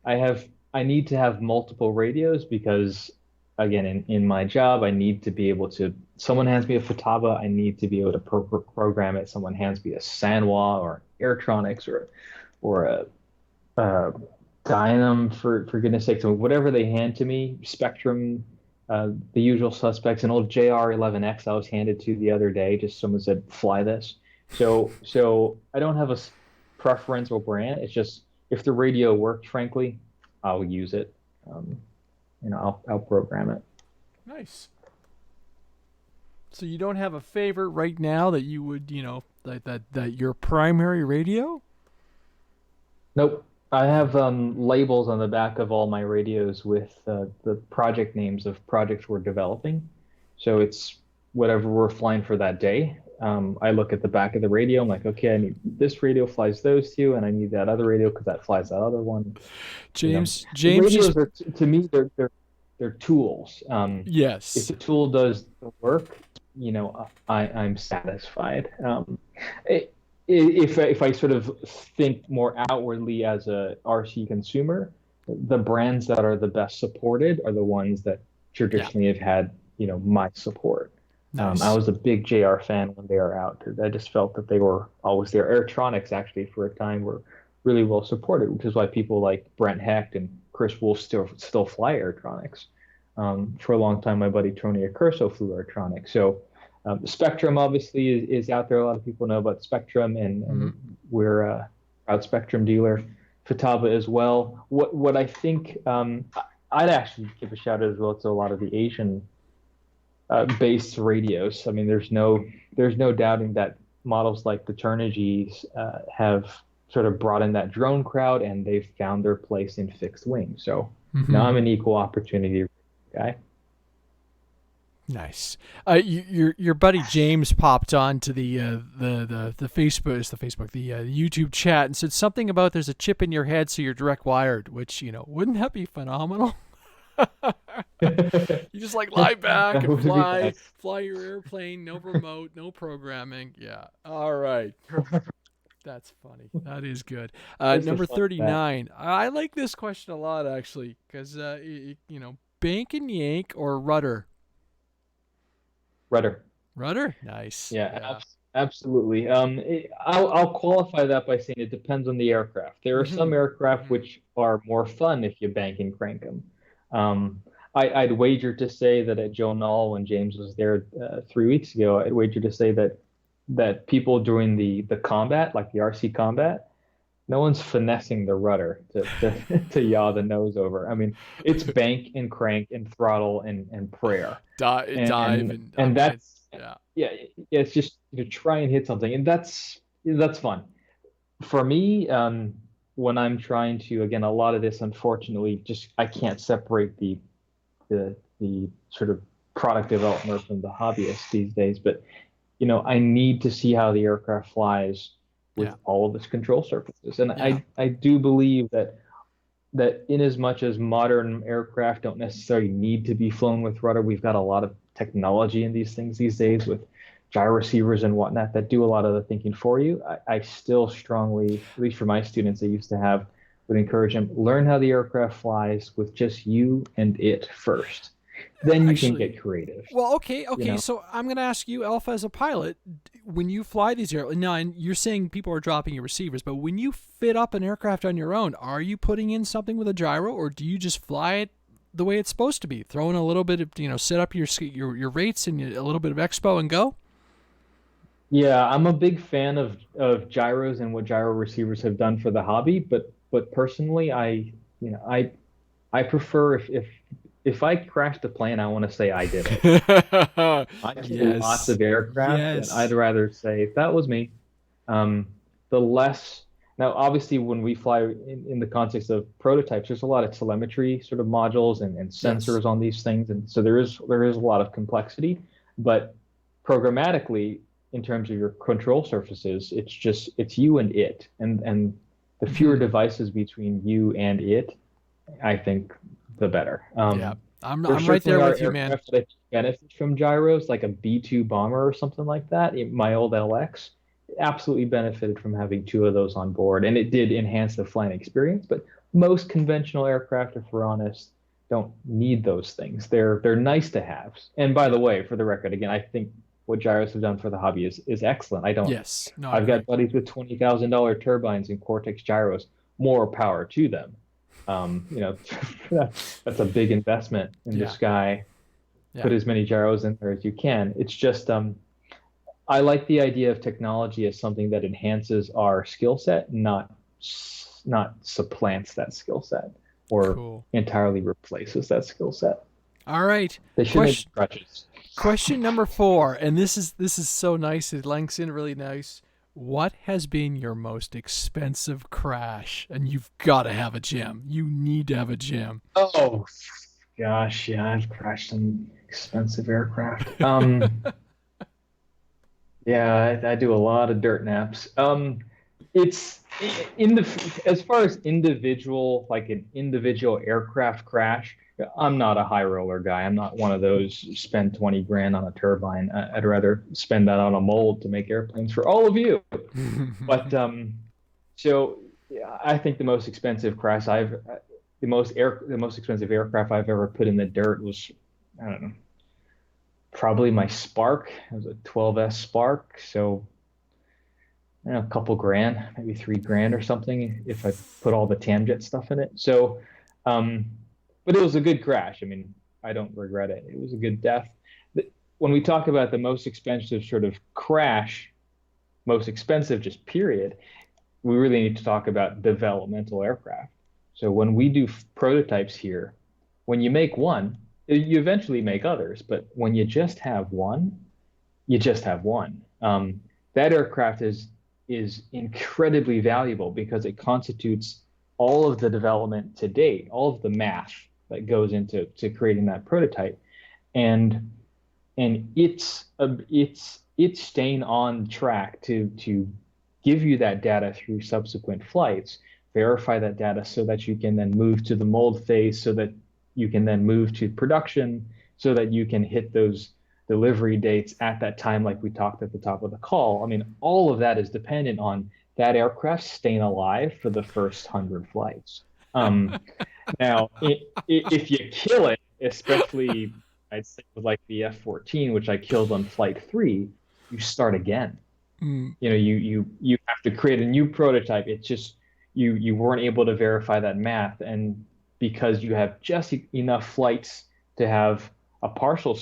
I need to have multiple radios because again in my job I need to be able to. Someone hands me a Futaba, I need to be able to program it. Someone hands me a Sanwa or Airtronics or a Dynam for goodness sakes, so whatever they hand to me, Spectrum, the usual suspects. An old JR11X I was handed to the other day. Just someone said, "Fly this." So I don't have a preference or brand. It's just if the radio worked, frankly, I'll use it. I'll program it. Nice. So you don't have a favorite right now that you would, that your primary radio? Nope. I have labels on the back of all my radios with the project names of projects we're developing. So it's whatever we're flying for that day. I look at the back of the radio. I'm like, okay, I need this radio flies those two, and I need that other radio because that flies that other one. James Radios just are to me they're tools. If yes. the tool does the work, I'm satisfied. If I sort of think more outwardly as a RC consumer, the brands that are the best supported are the ones that Yeah. traditionally have had, my support. I Nice. was a big JR fan when they were out. I just felt that they were always there. Airtronics actually for a time were really well supported, which is why people like Brent Hecht and Chris Wolf still fly Airtronics. For a long time, my buddy Tony Accurso flew Airtronics. So Spectrum obviously is out there. A lot of people know about Spectrum, Mhm. and we're a proud Spectrum dealer. Fataba as well. What I think I'd actually give a shout out as well to a lot of the Asian based radios. I mean, there's no doubting that models like the Turnagys have sort of brought in that drone crowd, and they've found their place in fixed wing. So now Mhm. I'm an equal opportunity guy. Nice. Your buddy James popped on to the Facebook, the YouTube chat and said something about there's a chip in your head so you're direct wired, which wouldn't that be phenomenal? You just like lie back That and would be fly, nice. fly your airplane, no remote, no programming. Yeah. All right. That's funny. That is good. Just a Number fun fact. 39. I like this question a lot, actually, because, bank and yank or rudder? Rudder. Rudder? Nice. Yeah, Yeah. absolutely. I'll qualify that by saying it depends on the aircraft. There are some Mm-hmm. aircraft Mm-hmm. which are more fun if you bank and crank them. I'd wager to say that at Joe Knoll, when James was there 3 weeks ago, I'd wager to say that people doing the combat, like the RC combat, no one's finessing the rudder to to yaw the nose over. I mean, it's bank and crank and throttle and prayer, Dive and and I and mean it's that's yeah. yeah, it's just to try and hit something, and that's fun for me. When I'm trying to, again, a lot of this, unfortunately, just I can't separate the sort of product development from the hobbyist these days. But I need to see how the aircraft flies Yeah. with all of its control surfaces, and Yeah. I do believe that in as much as modern aircraft don't necessarily need to be flown with rudder, we've got a lot of technology in these things these days with gyro receivers and whatnot that do a lot of the thinking for you. I still strongly, at least for my students, I used to have, would encourage them, learn how the aircraft flies with just you and it first. Then you can Actually, get creative, well, okay, you okay. know? So I'm gonna ask you, Alpha, as a pilot, when you fly these airplanes, now and you're saying people are dropping your receivers, but when you fit up an aircraft on your own, are you putting in something with a gyro, or do you just fly it the way it's supposed to be, throwing a little bit of, set up your rates and a little bit of expo and go? Yeah, I'm a big fan of gyros and what gyro receivers have done for the hobby, but personally, I prefer if I crashed a plane, I want to say I did it. I do lots Yes, of aircraft, and I'd yes, rather say that was me. Um, the less Now, obviously, when we fly in the context of prototypes, there's a lot of telemetry sort of modules and yes. sensors on these things, and so there is a lot of complexity. But programmatically, in terms of your control surfaces, it's you and it, and the fewer Hmm. devices between you and it, I think, the better. Yeah, There I'm right certainly there are with you, man. aircraft that I think benefit from gyros, like a B-2 bomber or something like that. My old LX absolutely benefited from having two of those on board, and it did enhance the flying experience. But most conventional aircraft, if we're honest, don't need those things. They're nice to have. And by the Yeah. way, for the record, again, I think what gyros have done for the hobby is excellent. I don't. Yes. No, I I've got agree. buddies with $20,000 turbines and Cortex gyros. More power to them. That's a big investment in the Yeah. sky. Yeah. Put as many gyros in there as you can. It's just I like the idea of technology as something that enhances our skill set, not supplants that skill set or Cool. entirely replaces that skill set. All right. They shouldn't be Question crutches. question number 4, and this is so nice. It links in really nice. What has been your most expensive crash? And you've got to have a gem. You need to have a gem. Oh gosh, yeah, I've crashed some expensive aircraft. Yeah, I do a lot of dirt naps. It's in the as far as individual, like an individual aircraft crash. I'm not a high roller guy. I'm not one of those spend 20 grand on a turbine. I'd rather spend that on a mold to make airplanes for all of you. But so yeah, I think the most expensive aircraft I've ever put in the dirt was, I don't know, probably my Spark. It was a 12S Spark. So a couple grand, maybe 3 grand or something if I put all the Tamjet stuff in it. So, um, but it was a good crash. I mean, I don't regret it. It was a good death. When we talk about the most expensive sort of crash, most expensive just period, we really need to talk about developmental aircraft. So when we do prototypes here, when you make one, you eventually make others, but when you just have one, you just have one. That aircraft is incredibly valuable because it constitutes all of the development to date, all of the math that goes into creating that prototype, and it's staying on track to give you that data through subsequent flights, verify that data so that you can then move to the mold phase so that you can then move to production so that you can hit those delivery dates at that time, like we talked at the top of the call. I mean, all of that is dependent on that aircraft staying alive for the first 100 flights. Um, Now, if you kill it, especially I'd say with like the F-14, which I killed on flight 3, you start again. Mm. You have to create a new prototype. It's just you weren't able to verify that math, and because you have just enough flights to have a partial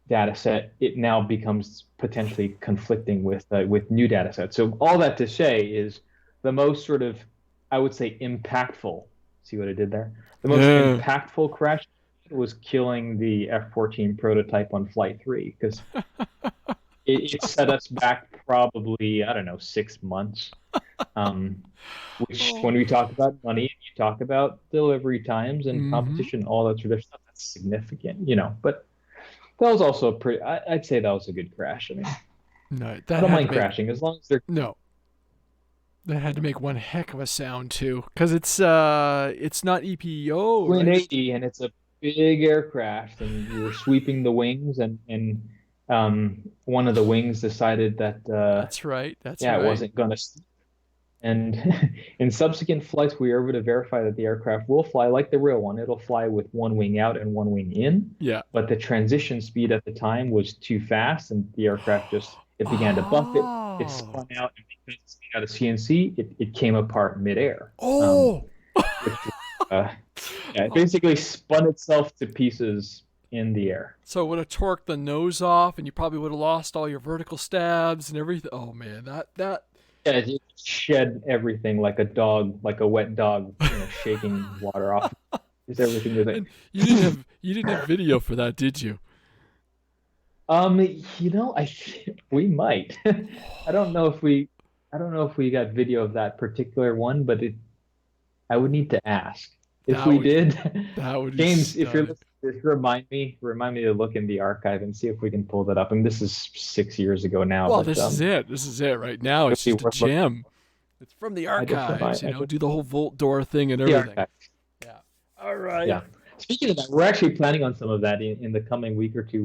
data set, it now becomes potentially conflicting with new data sets. So all that to say is the most sort of, I would say, impactful. See what I did there? The most Yeah. impactful crash was killing the F-14 prototype on flight 3 because it set us back probably, I don't know, 6 months. Um, which, Oh. when we talk about money, you talk about delivery times and Mm-hmm. competition, all that sort of stuff, that's significant. But that was also a pretty, I'd say that was a good crash. I mean, No, I that don't had to mind make crashing as long as they're no. That had to make one heck of a sound too, because it's not EPO, Twin right? 80 and it's a big aircraft and we were sweeping the wings and one of the wings decided that That's right. That's yeah, it right. wasn't gonna. And in subsequent flights, we were able to verify that the aircraft will fly like the real one. It'll fly with one wing out and one wing in. Yeah. But the transition speed at the time was too fast, and the aircraft just it began to buff it. It Oh. spun out, and because it's made out of CNC, it came apart midair. Oh. Which uh, yeah, it Oh. basically spun itself to pieces in the air. So it would have torqued the nose off, and you probably would have lost all your vertical stabs and everything. Oh man, that. Yeah, it shed everything like a dog, like a wet dog, shaking water off. Just everything was like. And you didn't have video for that, did you? Um, I we might. I don't know if we, I don't know if we got video of that particular one, but I would need to ask. If That we would did, that would be James, if you're stunning. listening, just remind me to look in the archive and see if we can pull that up. And this is 6 years ago now, Well, but this is it. This is it right now. it'll It's be just a worth looking. gem. It's from the I just archives. remind, I just Do the whole Volt Door thing and the everything. archive. Yeah. All right. Yeah. Speaking of that, we're actually planning on some of that in the coming week or two.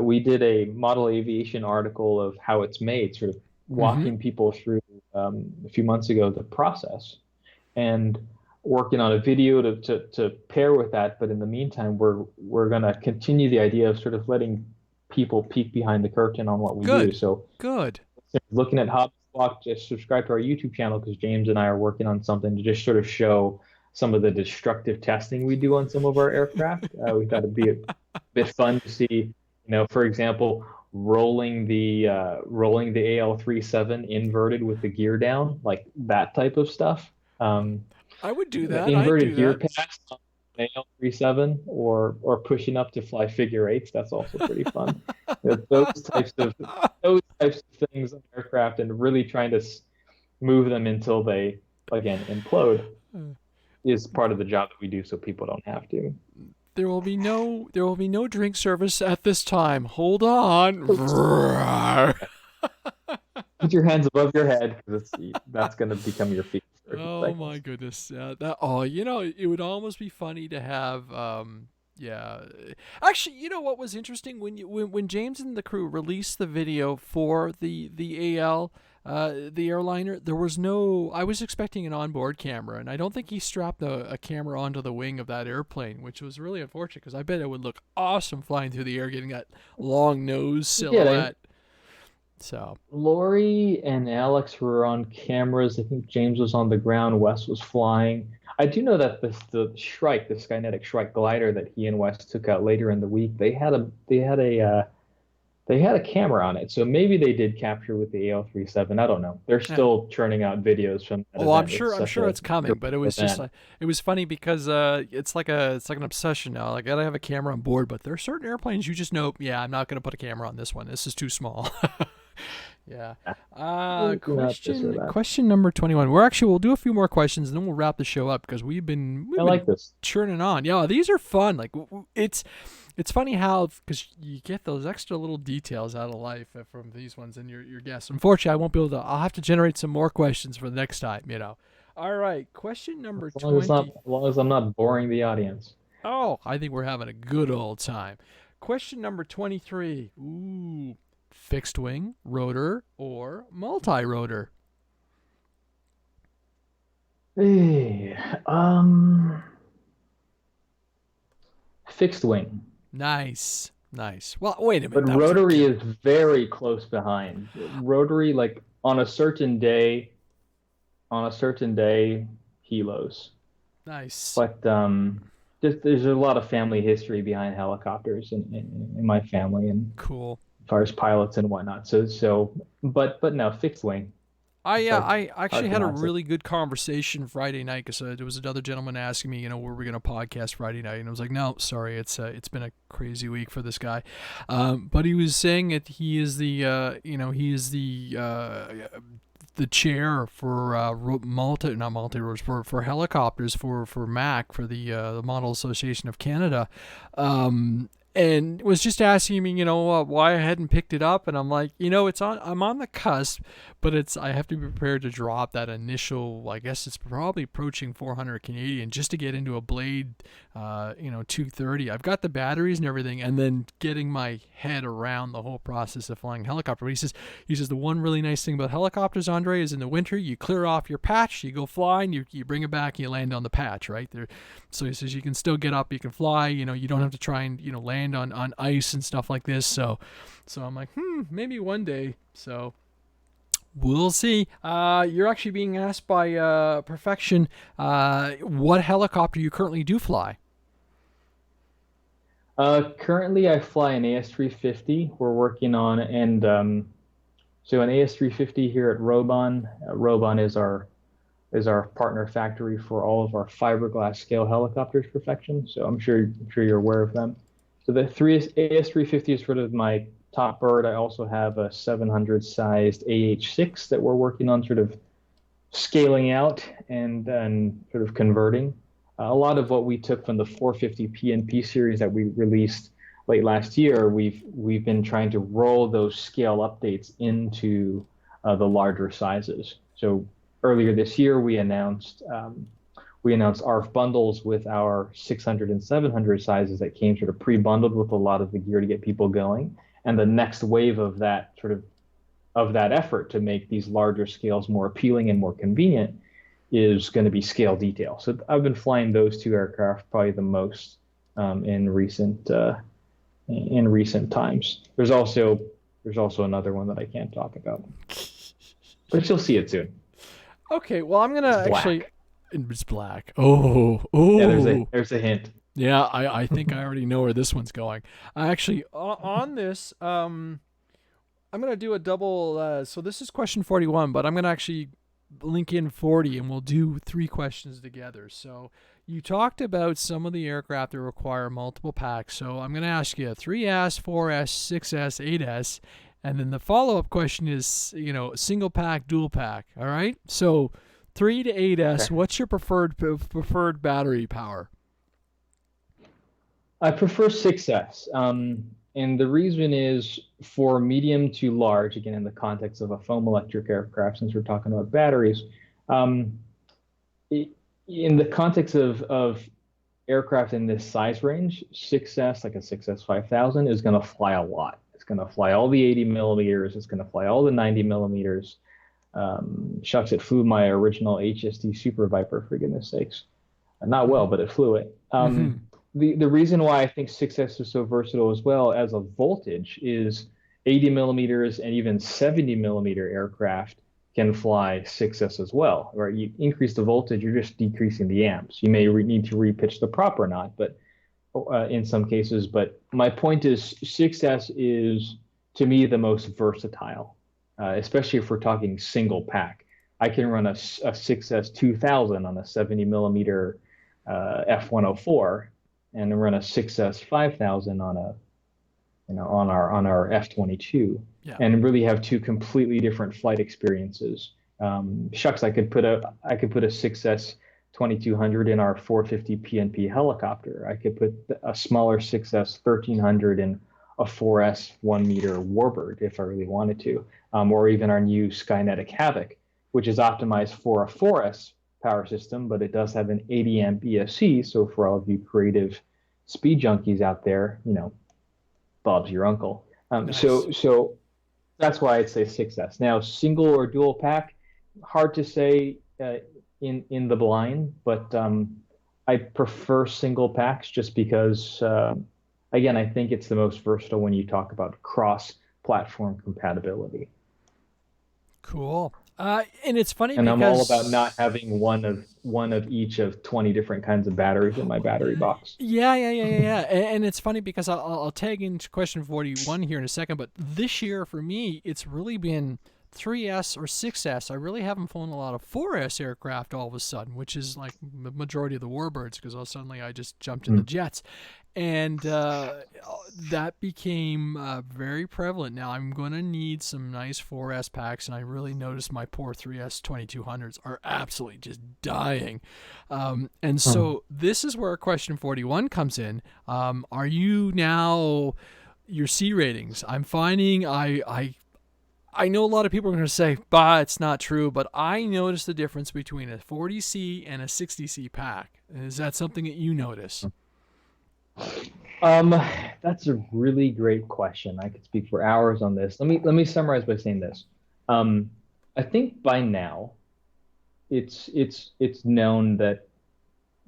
We did a model aviation article of how it's made, sort of Mm-hmm. walking people through a few months ago the process and working on a video to pair with that. But in the meantime, we're gonna continue the idea of sort of letting people peek behind the curtain on what we do. Good. So Good. looking at Hobby Squawk, just subscribe to our YouTube channel because James and I are working on something to just sort of show some of the destructive testing we do on some of our aircraft. We thought it'd be a bit fun to see, for example, rolling the AL-37 inverted with the gear down, like that type of stuff. I would do The that. I'd do inverted gear that. pass on the AL-37 or pushing up to fly figure eights. That's also pretty fun. Those types of things on aircraft and really trying to move them until they again implode is part of the job that we do so people don't have to. There will be no drink service at this time. Hold on. Put your hands above your head because that's going to become your feet for a few Oh my seconds. goodness. It would almost be funny to have yeah. Actually, what was interesting when James and the crew released the video for the AL the airliner, there was no I was expecting an onboard camera, and I don't think he strapped a camera onto the wing of that airplane, which was really unfortunate because I bet it would look awesome flying through the air getting that long nose Yeah, silhouette. So, Lori and Alex were on cameras. I think James was on the ground. Wes was flying. I do know that the Shrike, the Skynetic Shrike glider that he and Wes took out later in the week, they had a camera on it. So maybe they did capture with the AL-37. I don't know. They're yeah. still churning out videos from that Oh, I'm event. sure. It's I'm such sure a it's coming, but it was just event. like it was funny because it's like an obsession now. Like, I gotta have a camera on board, but there are certain airplanes you just know. Yeah, I'm not gonna put a camera on this one. This is too small. Yeah. Do not this or that. Question number 21. We'll do a few more questions and then we'll wrap the show up because we've I been like this. churning on. Yeah, these are fun. Like, it's funny how, because you get those extra little details out of life from these ones and your guests. Unfortunately, I won't be able to. I'll have to generate some more questions for the next time. All right, question number As long as not, 20. as long as I'm not boring the audience. Oh, I think we're having a good old time. Question number 23. Ooh, fixed wing, rotor, or multi rotor? Hey, fixed wing, Nice. Nice. Well, wait a minute. but That was a rotary good. is very close behind. Rotary, like on a certain day, helos. Nice. But there's a lot of family history behind helicopters in my family, and Cool. as far as pilots and whatnot. But no, fixed wing. It's I actually hard to had a not say. really good conversation Friday night because there was another gentleman asking me, were we going to podcast Friday night? And I was like, no, sorry, it's been a crazy week for this guy. But he was saying that he is he is the chair for not multi roles for helicopters for MAC for the Model Association of Canada, and was just asking me, why I hadn't picked it up, and I'm like, I'm on the cusp, but I have to be prepared to drop that initial. I guess it's probably approaching 400 Canadian just to get into a Blade, 230. I've got the batteries and everything, and then getting my head around the whole process of flying a helicopter. But he says the one really nice thing about helicopters, Andre, is in the winter you clear off your patch, you go flying, you bring it back, and you land on the patch, right there. So he says you can still get up, you can fly, you don't have to try and land on ice and stuff like this. So I'm like, maybe one day. So we'll see. You're actually being asked by Perfection what helicopter you currently do fly. Currently, I fly an AS350. We're working on and so an AS350 here at Robon. Robon is our partner factory for all of our fiberglass scale helicopters. Perfection. So I'm sure you're aware of them. So the three AS350 is sort of my top bird. I also have a 700 sized AH6 that we're working on, sort of scaling out and sort of converting. A lot of what we took from the 450 PNP series that we released late last year, we've been trying to roll those scale updates into the larger sizes. So earlier this year, we announced ARF bundles with our 600 and 700 sizes that came sort of pre-bundled with a lot of the gear to get people going. And the next wave of that effort to make these larger scales more appealing and more convenient is going to be scale detail. So I've been flying those two aircraft probably the most in recent times. There's also another one that I can't talk about, but you'll see it soon. Okay, well I'm gonna It's actually. black. It's black. Oh, Yeah, oh. there's a hint. Yeah, I think I already know where this one's going. I actually on this I'm gonna do a double. So this is question 41, but I'm gonna actually link in 40, and we'll do three questions together. So you talked about some of the aircraft that require multiple packs. So I'm gonna ask you 3S, 4S, 6S, 8S, and then the follow-up question is single pack, dual pack. All right. So 3 to 8S. Okay. What's your preferred battery power? I prefer 6S. And the reason is for medium to large, again, in the context of a foam electric aircraft, since we're talking about batteries, um, in the context of aircraft in this size range, 6S, like a 6S 5000, is going to fly a lot. It's going to fly all the 80 millimeters. It's going to fly all the 90 millimeters. Shucks, it flew my original HST Super Viper, for goodness sakes. Not well, but it flew it. Mm-hmm. The reason why I think 6S is so versatile as well as a voltage is 80 millimeters and even 70 millimeter aircraft can fly 6S as well. Right? You increase the voltage, you're just decreasing the amps. You may need to repitch the prop or not, but in some cases. But my point is, 6S is to me the most versatile, especially if we're talking single pack. I can run a 6S 2000 on a 70 millimeter F104 and run a 6S 5000 on a on our F22 Yeah. and really have two completely different flight experiences. Shucks, I could put a 6S 2200 in our 450 PNP helicopter. I could put a smaller 6S 1300 in a 4S 1 meter Warbird if I really wanted to, or even our new Skynetic Havoc, which is optimized for a 4S power system, but it does have an 80 amp ESC. So for all of you creative speed junkies out there, Bob's your uncle. Nice. So that's why I'd say 6S. Now, single or dual pack, hard to say in the blind, but I prefer single packs just because, again, I think it's the most versatile when you talk about cross-platform compatibility. Cool. And it's funny And I'm all about not because having one of each of 20 different kinds of batteries in my battery box. yeah. And it's funny because I'll tag into question 41 here in a second, but this year for me, it's really been 3S or 6S. I really haven't flown a lot of 4S aircraft all of a sudden, which is like the majority of the warbirds because suddenly I just jumped in the Mm. jets. And that became very prevalent. Now I'm going to need some nice 4S packs, and I really noticed my poor 3S 2200s are absolutely just dying. And Mm. so this is where question 41 comes in. Are you now your C ratings? I'm finding I know a lot of people are going to say, bah, it's not true, but I noticed the difference between a 40C and a 60C pack. Is that something that you notice? Um, that's a really great question. I could speak for hours on this. Let me summarize by saying this. Um, I think by now it's known that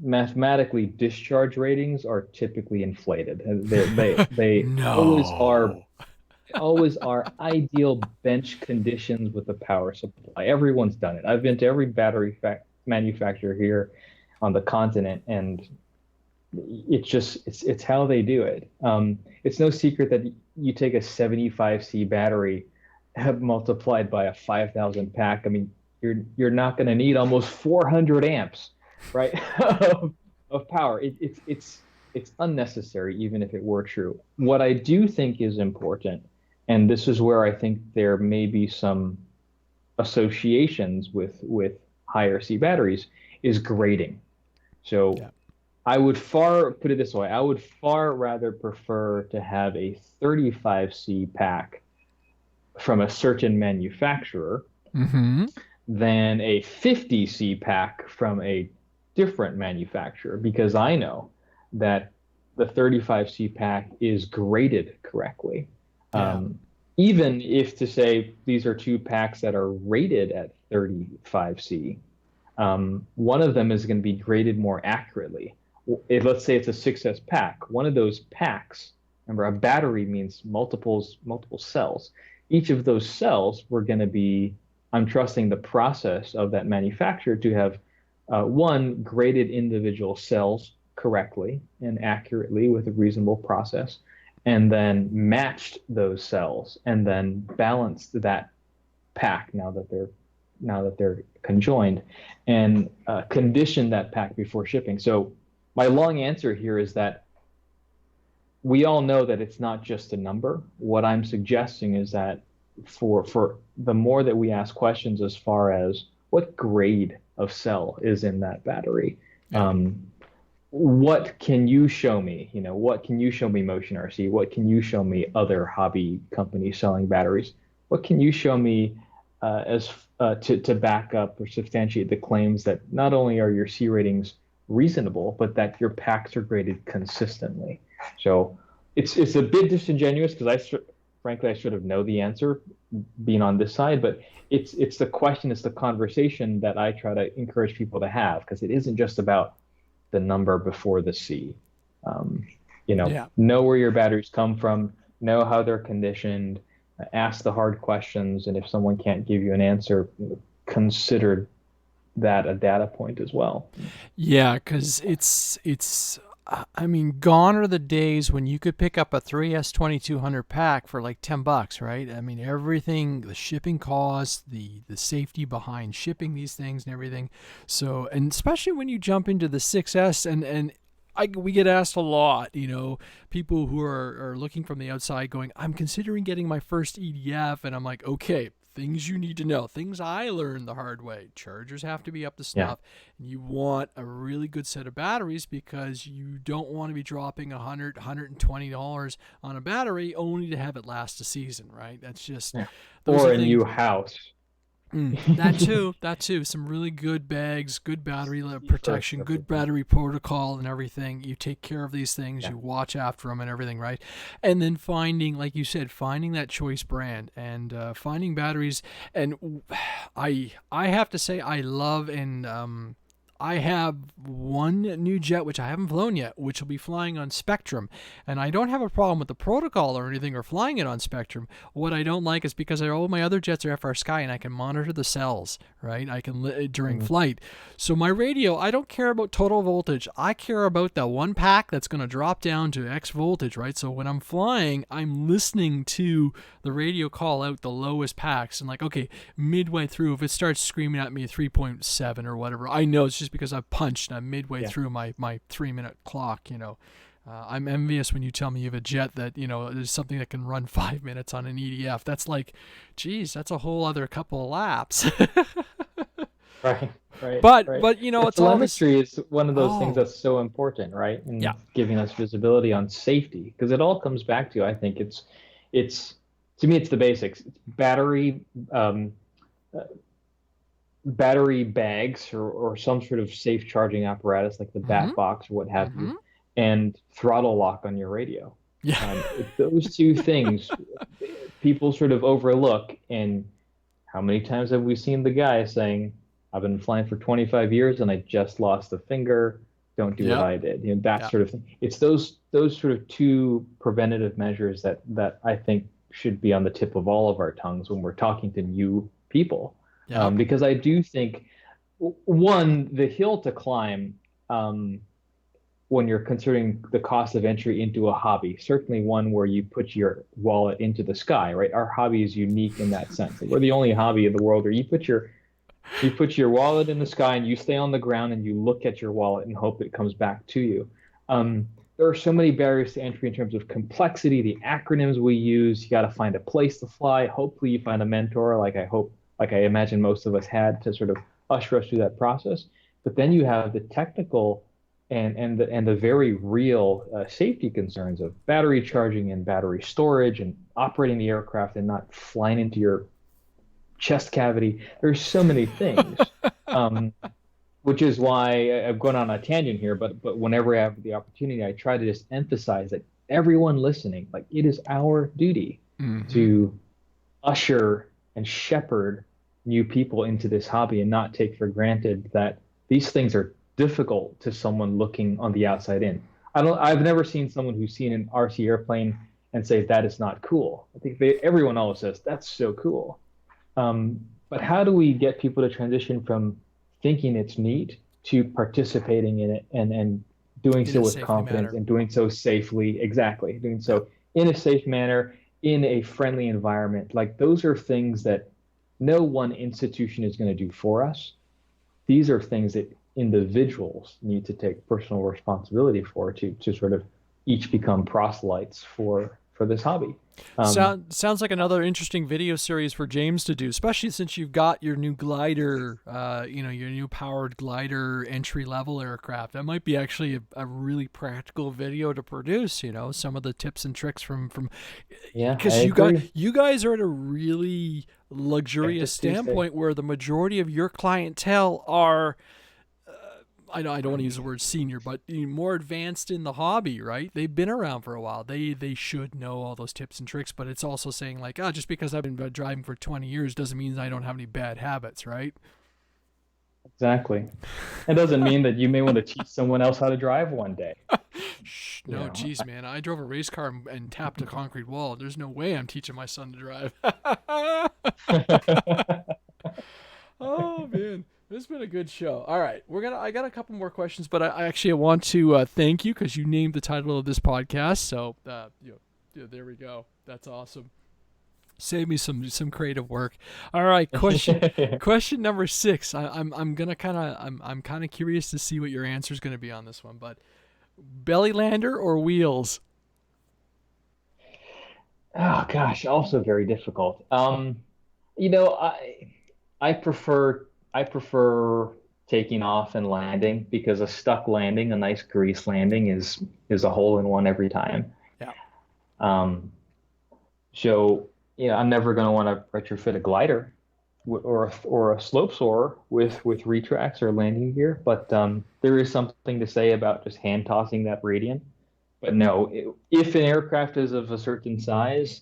mathematically discharge ratings are typically inflated. They No. always are ideal bench conditions with a power supply. Everyone's done it. I've been to every battery manufacturer here on the continent, and it's how they do it. It's no secret that you take a 75C battery multiplied by a 5,000 pack. I mean, you're not going to need almost 400 amps, right, of power. It's unnecessary, even if it were true. What I do think is important, and this is where I think there may be some associations with higher C batteries, is grading. So Yeah. I would far put it this way. I would far rather prefer to have a 35C pack from a certain manufacturer Mm-hmm. than a 50C pack from a different manufacturer because I know that the 35C pack is graded correctly. Yeah. Um, Even if to say these are two packs that are rated at 35C, one of them is going to be graded more accurately. If let's say it's a 6S pack, one of those packs, remember a battery means multiple cells. Each of those cells were going to be, I'm trusting the process of that manufacturer to have one graded individual cells correctly and accurately with a reasonable process, and then matched those cells and then balanced that pack now that they're conjoined and condition that pack before shipping. So my long answer here is that we all know that it's not just a number. What I'm suggesting is that for the more that we ask questions as far as what grade of cell is in that battery, Yeah. um, what can you show me? What can you show me, Motion RC? What can you show me, other hobby companies selling batteries? What can you show me as to back up or substantiate the claims that not only are your C ratings reasonable, but that your packs are graded consistently? So it's a bit disingenuous because frankly I should have know the answer being on this side, but it's the question, it's the conversation that I try to encourage people to have because it isn't just about the number before the C. Um, Yeah. know where your batteries come from, know how they're conditioned, ask the hard questions, and if someone can't give you an answer, consider that a data point as well. Yeah, because I mean, gone are the days when you could pick up a 3S 2200 pack for like $10, right? I mean, everything, the shipping costs, the safety behind shipping these things and everything. So, and especially when you jump into the 6S and we get asked a lot, people who are looking from the outside going, I'm considering getting my first EDF. And I'm like, okay, things you need to know, things I learned the hard way. Chargers have to be up to Yeah. snuff. And you want a really good set of batteries because you don't want to be dropping $120 on a battery only to have it last a season, right? That's just, Yeah. those Or are a new things. house. That too. Some really good bags, good battery For protection, good everything. battery protocol, and everything. You take care of these things, Yeah. you watch after them, and everything, right? And then finding, like you said, finding that choice brand and finding batteries. And I have to say, I love and I have one new jet which I haven't flown yet, which will be flying on Spectrum, and I don't have a problem with the protocol or anything or flying it on Spectrum. What I don't like is because all my other jets are FR Sky, and I can monitor the cells, right? I can during Mm. flight. So my radio, I don't care about total voltage. I care about that one pack that's going to drop down to X voltage, right? So when I'm flying, I'm listening to the radio call out the lowest packs, and like, okay, midway through, if it starts screaming at me 3.7 or whatever, I know it's just because I've punched and I'm midway Yeah. through my 3 minute clock. I'm envious when you tell me you have a jet that there's something that can run 5 minutes on an EDF. That's like, geez, that's a whole other couple of laps. Right. Right. but Right. but The it's all this. telemetry is one of those things Oh that's so important, right? yeah. In giving us visibility on safety, because it all comes back to, I think it's to me, it's the basics. It's um, uh, battery bags or some sort of safe charging apparatus like the Mm-hmm. bat box or what have you, Mm-hmm. and throttle lock on your radio. Yeah. Those two things people sort of overlook. And how many times have we seen the guy saying, I've been flying for 25 years and I just lost a finger. Don't do what Yep. I did. That Yep. sort of thing. It's those sort of two preventative measures that I think should be on the tip of all of our tongues when we're talking to new people. Yep. Because I do think, one, the hill to climb, um, when you're considering the cost of entry into a hobby, certainly one where you put your wallet into the sky, right? Our hobby is unique in that sense. Like, we're the only hobby in the world where you put your wallet in the sky and you stay on the ground and you look at your wallet and hope it comes back to you. There are so many barriers to entry in terms of complexity, the acronyms we use. You got to find a place to fly. Hopefully, you find a mentor, like I imagine most of us had, to sort of usher us through that process. But then you have the technical and the very real safety concerns of battery charging and battery storage and operating the aircraft and not flying into your chest cavity. There's so many things, um, which is why I'm going on a tangent here. But whenever I have the opportunity, I try to just emphasize that everyone listening, like, it is our duty Mm-hmm. to usher and shepherd new people into this hobby and not take for granted that these things are difficult to someone looking on the outside in. I've never seen someone who's seen an RC airplane and say that is not cool. I think everyone always says that's so cool. But how do we get people to transition from thinking it's neat to participating in it and doing In so a with safely confidence manner. and doing so safely? Exactly. Doing Yep. so in a safe manner, in a friendly environment. Like, those are things that no one institution is going to do for us. These are things that individuals need to take personal responsibility for, to sort of each become proselytes for this hobby. Sounds like another interesting video series for James to do, especially since you've got your new glider, your new powered glider entry level aircraft. That might be actually a really practical video to produce. Some of the tips and tricks from Yeah, I because agree. you guys are at a really luxurious Skeptic Tuesday. standpoint where the majority of your clientele are, I don't want to use the word senior, but more advanced in the hobby, right? They've been around for a while. They should know all those tips and tricks, but it's also saying like, just because I've been driving for 20 years doesn't mean I don't have any bad habits, right? Exactly. It doesn't mean that you may want to teach someone else how to drive one day. Shh, You no, know, geez, man. I drove a race car and tapped a concrete wall. There's no way I'm teaching my son to drive. Oh man, this has been a good show. All right, I got a couple more questions, but I actually want to thank you because you named the title of this podcast. So, there we go. That's awesome. Save me some creative work. All right, question number 6. I'm kind of curious to see what your answer is going to be on this one. But belly lander or wheels? Oh gosh, also very difficult. You know, I prefer taking off and landing, because a stuck landing, a nice grease landing, is a hole in one every time. Yeah. Um, so I'm never going to want to retrofit a glider. or a slope soarer with retracts or landing gear. But there is something to say about just hand tossing that radian. But no, if an aircraft is of a certain size,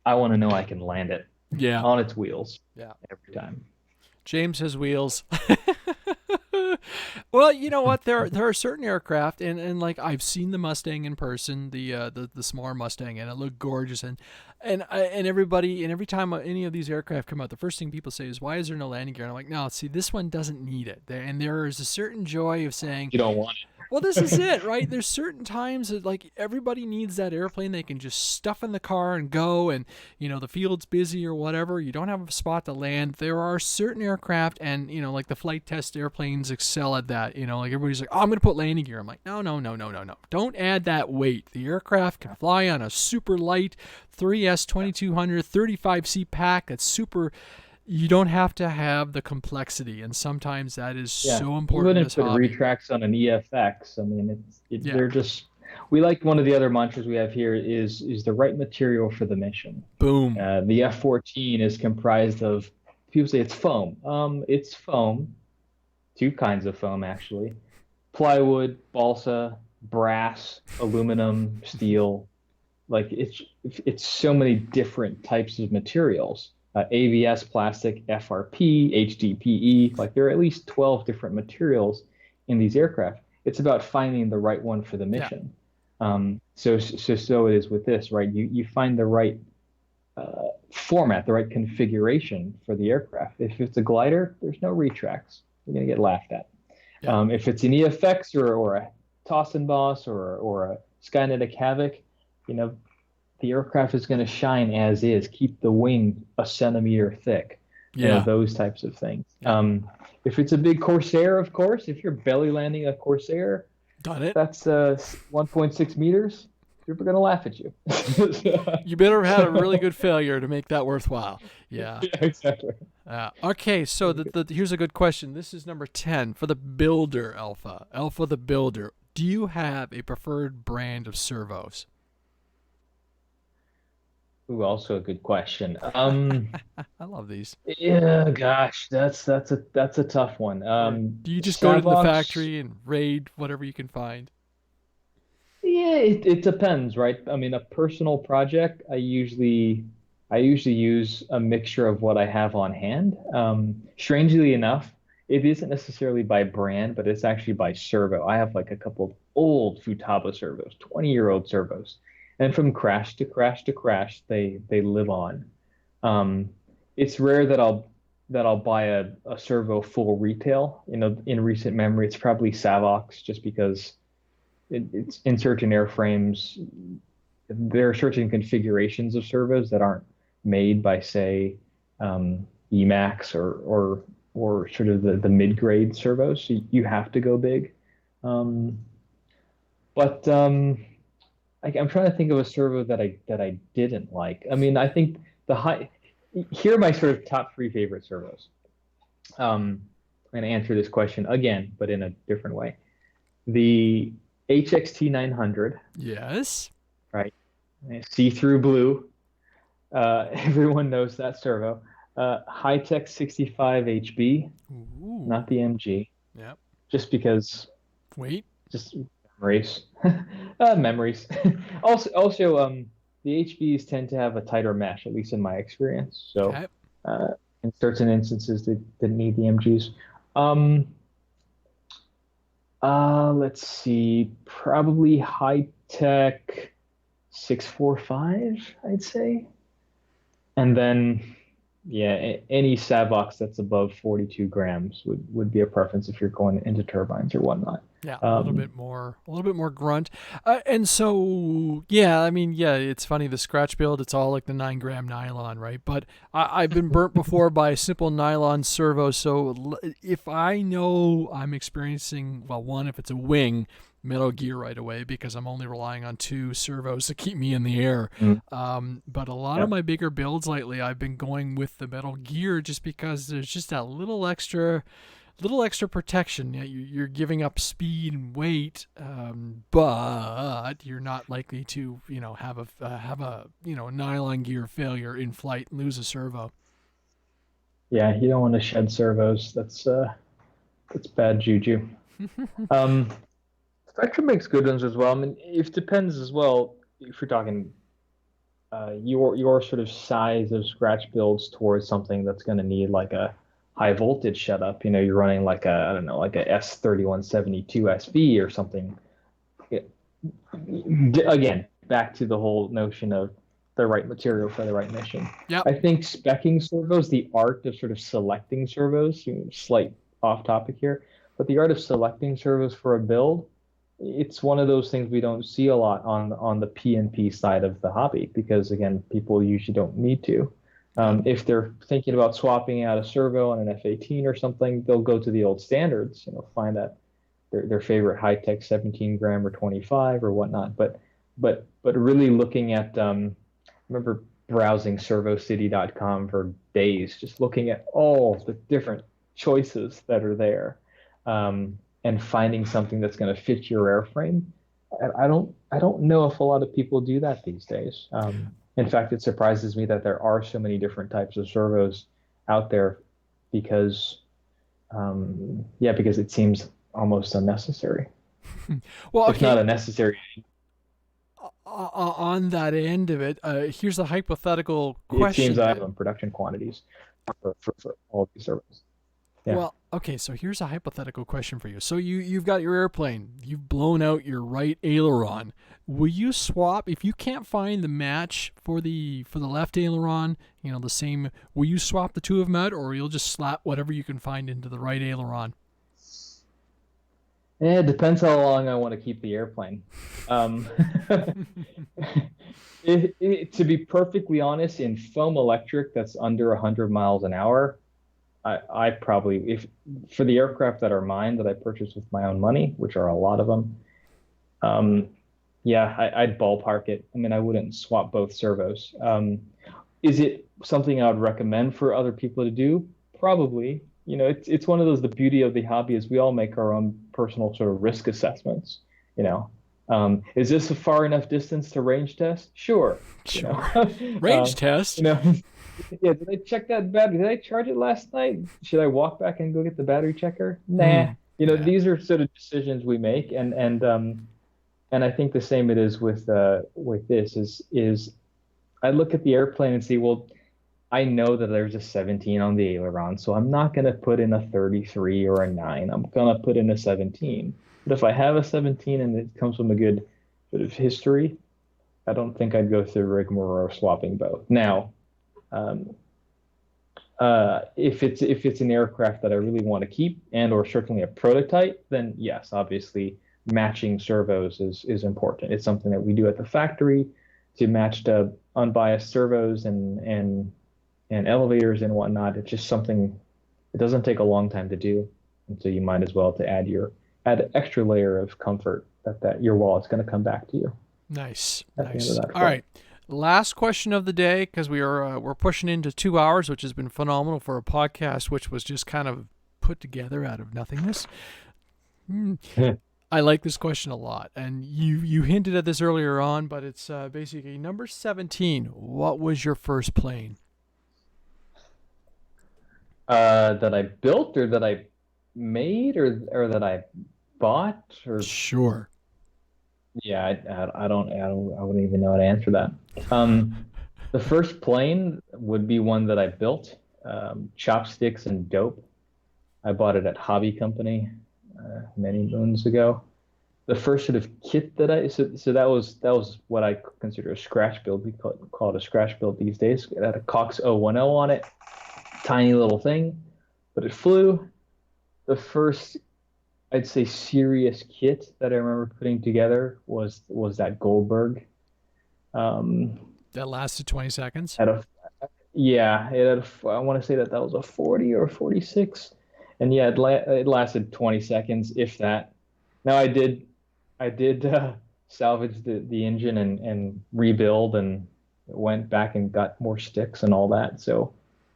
I want to know I can land it Yeah. on its wheels Yeah. every time. James has wheels. Well, you know what? There are certain aircraft, and like I've seen the Mustang in person, the smaller Mustang, and it looked gorgeous. And everybody, and every time any of these aircraft come out, the first thing people say is, "Why is there no landing gear?" And I'm like, "No, see, this one doesn't need it." And there is a certain joy of saying, You don't want well, this is it, right? There's certain times that like everybody needs that airplane they can just stuff in the car and go, and the field's busy or whatever. You don't have a spot to land. There are certain aircraft, and like the flight test airplanes excel at that. Like everybody's like, oh, I'm gonna put landing gear. I'm like, no, no, no, no, no, no. Don't add that weight. The aircraft can fly on a super light 3S 2200 35 seat pack. That's super. You don't have to have the complexity, and sometimes that is Yeah, so you important in wouldn't this put hobby. retracts on an EFX. I mean, Yeah. they're just. We like one of the other mantras we have here is the right material for the mission. Boom. The F-14 is comprised of people say it's foam. It's foam, two kinds of foam actually: plywood, balsa, brass, aluminum, steel. Like it's so many different types of materials. ABS plastic, FRP, HDPE. Like there are at least 12 different materials in these aircraft. It's about finding the right one for the Yeah. mission. So it is with this, right? You find the right format, the right configuration for the aircraft. If it's a glider, there's no retracts. You're gonna get laughed at. Yeah. If it's an EFX or a Toss and Boss or a Skynetic Havoc, you know, the aircraft is going to shine as is. Keep the wing a centimeter thick. Yeah. Those types of things. Yeah. If it's a big Corsair, of course, if you're belly landing a Corsair, Done it. that's 1.6 meters. People are going to laugh at you. You better have had a really good failure to make that worthwhile. Yeah. Yeah, exactly. Okay, so here's a good question. This is number 10 for the builder, Alpha. Alpha the builder. Do you have a preferred brand of servos? Ooh, also a good question. I love these. Yeah, gosh, that's a tough one. Or do you just go to the Savox. factory and raid whatever you can find? Yeah, it depends, right? I mean, a personal project, I usually use a mixture of what I have on hand. Strangely enough, it isn't necessarily by brand, but it's actually by servo. I have like a couple of old Futaba servos, 20-year-old servos. And from crash to crash to crash, they live on. Um, it's rare that I'll buy a servo full retail. In recent memory, it's probably Savox just because it's in certain airframes. There are certain configurations of servos that aren't made by, say, Emacs or sort of the mid-grade servos. So you have to go big. Um, but I'm trying to think of a servo that I didn't like. I mean, I think the high. Here are my sort of top three favorite servos. I'm going to answer this question again, but in a different way. The HXT 900, Yes. right? See-through blue. Everyone knows that servo. High-tech 65 HB, Ooh. not the MG, Yep. just because, Wait. just memories. Memories. Also, the HBs tend to have a tighter mesh, at least in my experience. So, Okay. uh, in certain instances, they didn't need the MGs. Um, let's see, probably high-tech 645, I'd say. And then, yeah, any Savox that's above 42 grams would be a preference if you're going into turbines or whatnot. Yeah, Um, a little bit more grunt, and so yeah, I mean, yeah, it's funny the scratch build. It's all like the 9 gram nylon, right? But I've been burnt before by a simple nylon servo. So if I know I'm experiencing, well, one, if it's a wing, Metal Gear right away because I'm only relying on 2 servos to keep me in the air. mm, But a lot of yeah. my bigger builds lately, I've been going with the Metal Gear just because there's just that little extra protection. Yeah, you're giving up speed and weight, but you're not likely to, have a nylon gear failure in flight and lose a servo. Yeah, you don't want to shed servos. That's bad juju. Um, Spectrum makes good ones as well. I mean, it depends as well if you're talking your sort of size of scratch builds towards something that's going to need like a high voltage setup. You know, you're running like a I don't know like a S3172 SV or something. It, again, back to the whole notion of the right material for the right mission. Yep. I think specking servos, the art of sort of selecting servos, slight off topic here, but the art of selecting servos for a build, it's one of those things we don't see a lot on the P&P side of the hobby because again, people usually don't need to. Yep. If they're thinking about swapping out a servo on an F18 or something, they'll go to the old standards, find that their favorite high tech 17 gram or 25 or whatnot. But really looking at I remember browsing servocity.com for days, just looking at all the different choices that are there, and finding something that's going to fit your airframe. I don't know if a lot of people do that these days. In fact, it surprises me that there are so many different types of servos out there because yeah, because it seems almost unnecessary, Well, if not okay. unnecessary. On that end of it, here's a hypothetical It seems question I have then. in production quantities for all these servos. Yeah. Well, okay, so here's a hypothetical question for you. So you've got your airplane, you've blown out your right aileron. Will you swap if you can't find the match for the left aileron? You know the same. Will you swap the two of them out, or you'll just slap whatever you can find into the right aileron? It depends how long I want to keep the airplane. Um, to be perfectly honest, in foam electric that's under 100 miles an hour, I probably, if for the aircraft that are mine that I purchased with my own money, which are a lot of them, um, yeah, I'd ballpark it. I mean, I wouldn't swap both servos. Is it something I would recommend for other people to do? Probably. It's one of those. The beauty of the hobby is we all make our own personal sort of risk assessments. You know, is this a far enough distance to range test? Sure. You know, Sure. Range test. you know, yeah. Did I check that battery? Did I charge it last night? Should I walk back and go get the battery checker? Nah. Mm, yeah. These are sort of decisions we make, and I think the same it is with this is I look at the airplane and see, well, I know that there's a 17 on the aileron, so I'm not going to put in a 33 or a 9. I'm going to put in a 17. But if I have a 17 and it comes from a good bit of history, I don't think I'd go through rigmarole of swapping both. Now, um, if it's an aircraft that I really want to keep and or certainly a prototype, then yes, obviously matching servos is important. It's something that we do at the factory to match the unbiased servos and elevators and whatnot. It's just something it doesn't take a long time to do, and so you might as well to add an extra layer of comfort that your wallet's going to come back to you Nice. at the end of Nice. that All flight. right. Last question of the day because we're pushing into 2 hours, which has been phenomenal for a podcast, which was just kind of put together out of nothingness. Hmm. I like this question a lot, and you hinted at this earlier on, but it's basically number 17. What was your first plane? That I built or that I made or that I bought or Sure. yeah, I wouldn't even know how to answer that. The first plane would be one that I built, chopsticks and dope. I bought it at Hobby Company many moons ago. The first sort of kit that so that was what I consider a scratch build. We call it a scratch build these days. It had a Cox 010 on it, tiny little thing, but it flew. The first I'd say serious kit that I remember putting together was that Goldberg. Um, That lasted 20 seconds. had a yeah, it had I want to say that was a 40 or 46, and yeah, it lasted 20 seconds if that. Now I did salvage the engine and rebuild and went back and got more sticks and all that, so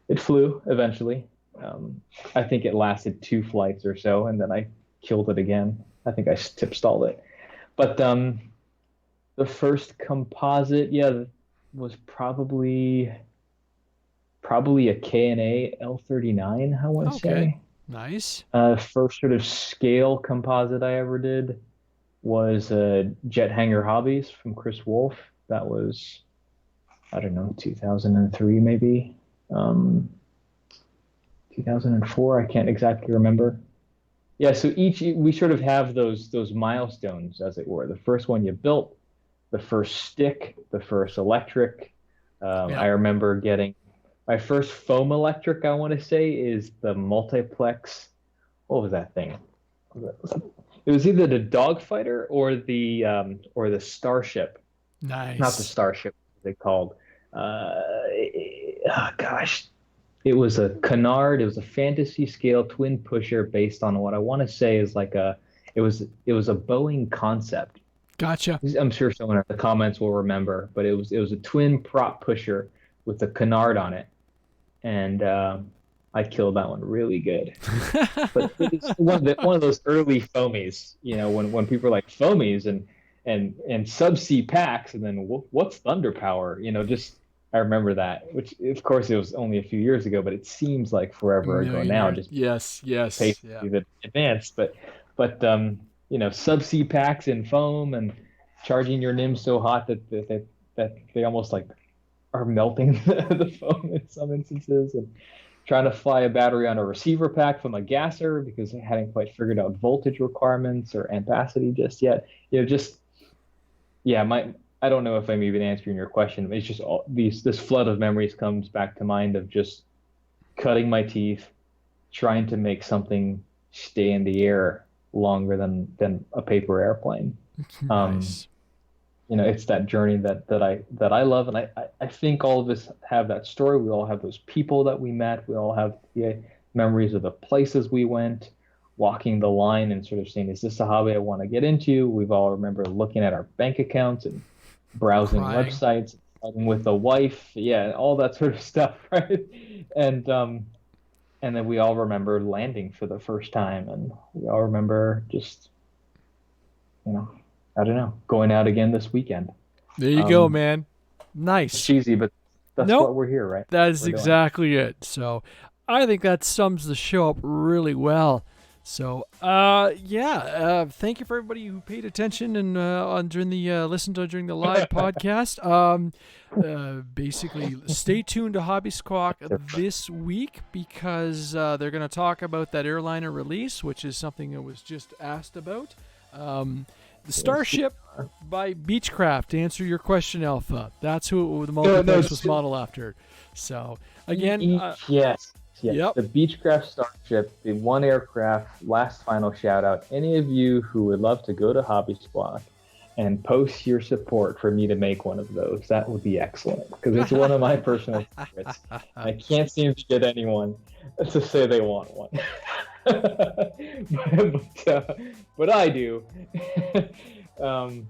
it flew eventually. Um, I think it lasted two flights or so, and then I killed it again. I think I tip stalled it. But the first composite, yeah, was probably probably a K&A L39, I want to Okay. say. Nice. First sort of scale composite I ever did was Jet Hanger Hobbies from Chris Wolf. That was, I don't know, 2003 maybe, 2004. I can't exactly remember. Yeah, so each we sort of have those milestones, as it were. The first one you built, the first stick, the first electric. I Yep. remember getting my first foam electric, I want to say, is the multiplex. What was that thing? It was either the Dogfighter or the Starship. Not the Nice. Starship, what they called. Oh gosh, it was a Canard. It was a fantasy scale twin pusher based on what I want to say is like a. It was a Boeing concept. Gotcha. I'm sure someone in the comments will remember, but it was a twin prop pusher with a Canard on it, and I killed that one really good. But it was one of those early foamies, when people are like foamies and subsea packs, and then what's thunder power? Just I remember that, which of course it was only a few years ago, but it seems like A forever ago million now, years. just Yes. Yes. Yeah. basically the advanced. But subsea packs in foam and charging your NIM so hot that they almost like are melting the foam in some instances, and trying to fly a battery on a receiver pack from a gasser because I hadn't quite figured out voltage requirements or ampacity just yet. Just yeah, my I don't know if I'm even answering your question. It's just all these this flood of memories comes back to mind of just cutting my teeth, trying to make something stay in the air longer than a paper airplane. Um, Nice. it's that journey that I love, and I think all of us have that story. We all have those people that we met. We all have the memories of the places we went, walking the line and sort of saying, is this a hobby I want to get into? We've all remember looking at our bank accounts and browsing Crying. websites, talking with a wife, yeah, all that sort of stuff, right? And and then we all remember landing for the first time, and we all remember just, you know, I don't know, going out again this weekend. There you go, Um, man. it's Nice. cheesy, but that's Nope. what we're here, right? That is We're doing. exactly it. So I think that sums the show up really well. So yeah, thank you for everybody who paid attention and on during the listened to during the live podcast. Basically, stay tuned to Hobby Squawk this week because they're going to talk about that airliner release, which is something that was just asked about. The Yes. Starship by Beechcraft, to answer your question, Alpha. That's who the No, no, multiplex was modeled after. So again, yes, yes. yep. The Beechcraft Starship, the one aircraft. Last final shout out. Any of you who would love to go to Hobby Squawk and post your support for me to make one of those, that would be excellent because it's one of my personal favorites. I can't seem to get anyone to say they want one. but I do. um,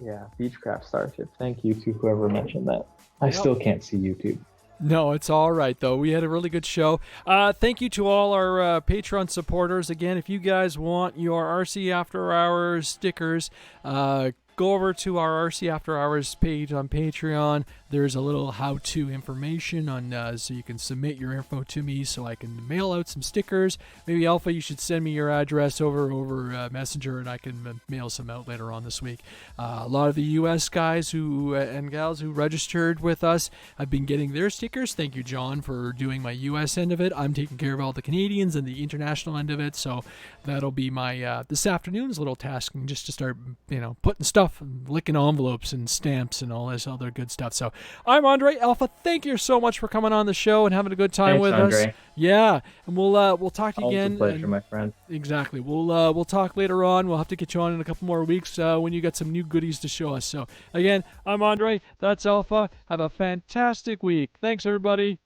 yeah, Beechcraft Starship. Thank you to whoever mentioned that. I Yep. still can't see YouTube. No, it's all right though. We had a really good show. Thank you to all our Patreon supporters. Again, if you guys want your RC After Hours stickers, go over to our RC After Hours page on Patreon. There's a little how-to information on so you can submit your info to me so I can mail out some stickers. Maybe Alpha, you should send me your address over Messenger and I can mail some out later on this week. A lot of the U.S. guys who and gals who registered with us have been getting their stickers. Thank you, John, for doing my U.S. end of it. I'm taking care of all the Canadians and the international end of it. So that'll be my this afternoon's little tasking, just to start putting stuff and licking envelopes and stamps and all this other good stuff. So I'm Andre Alpha. Thank you so much for coming on the show and having a good time Thanks, with us. Andre. Yeah, and we'll talk to you Always a again. pleasure, And my friend. exactly, we'll talk later on. We'll have to get you on in a couple more weeks when you got some new goodies to show us. So again, I'm Andre. That's Alpha. Have a fantastic week. Thanks, everybody.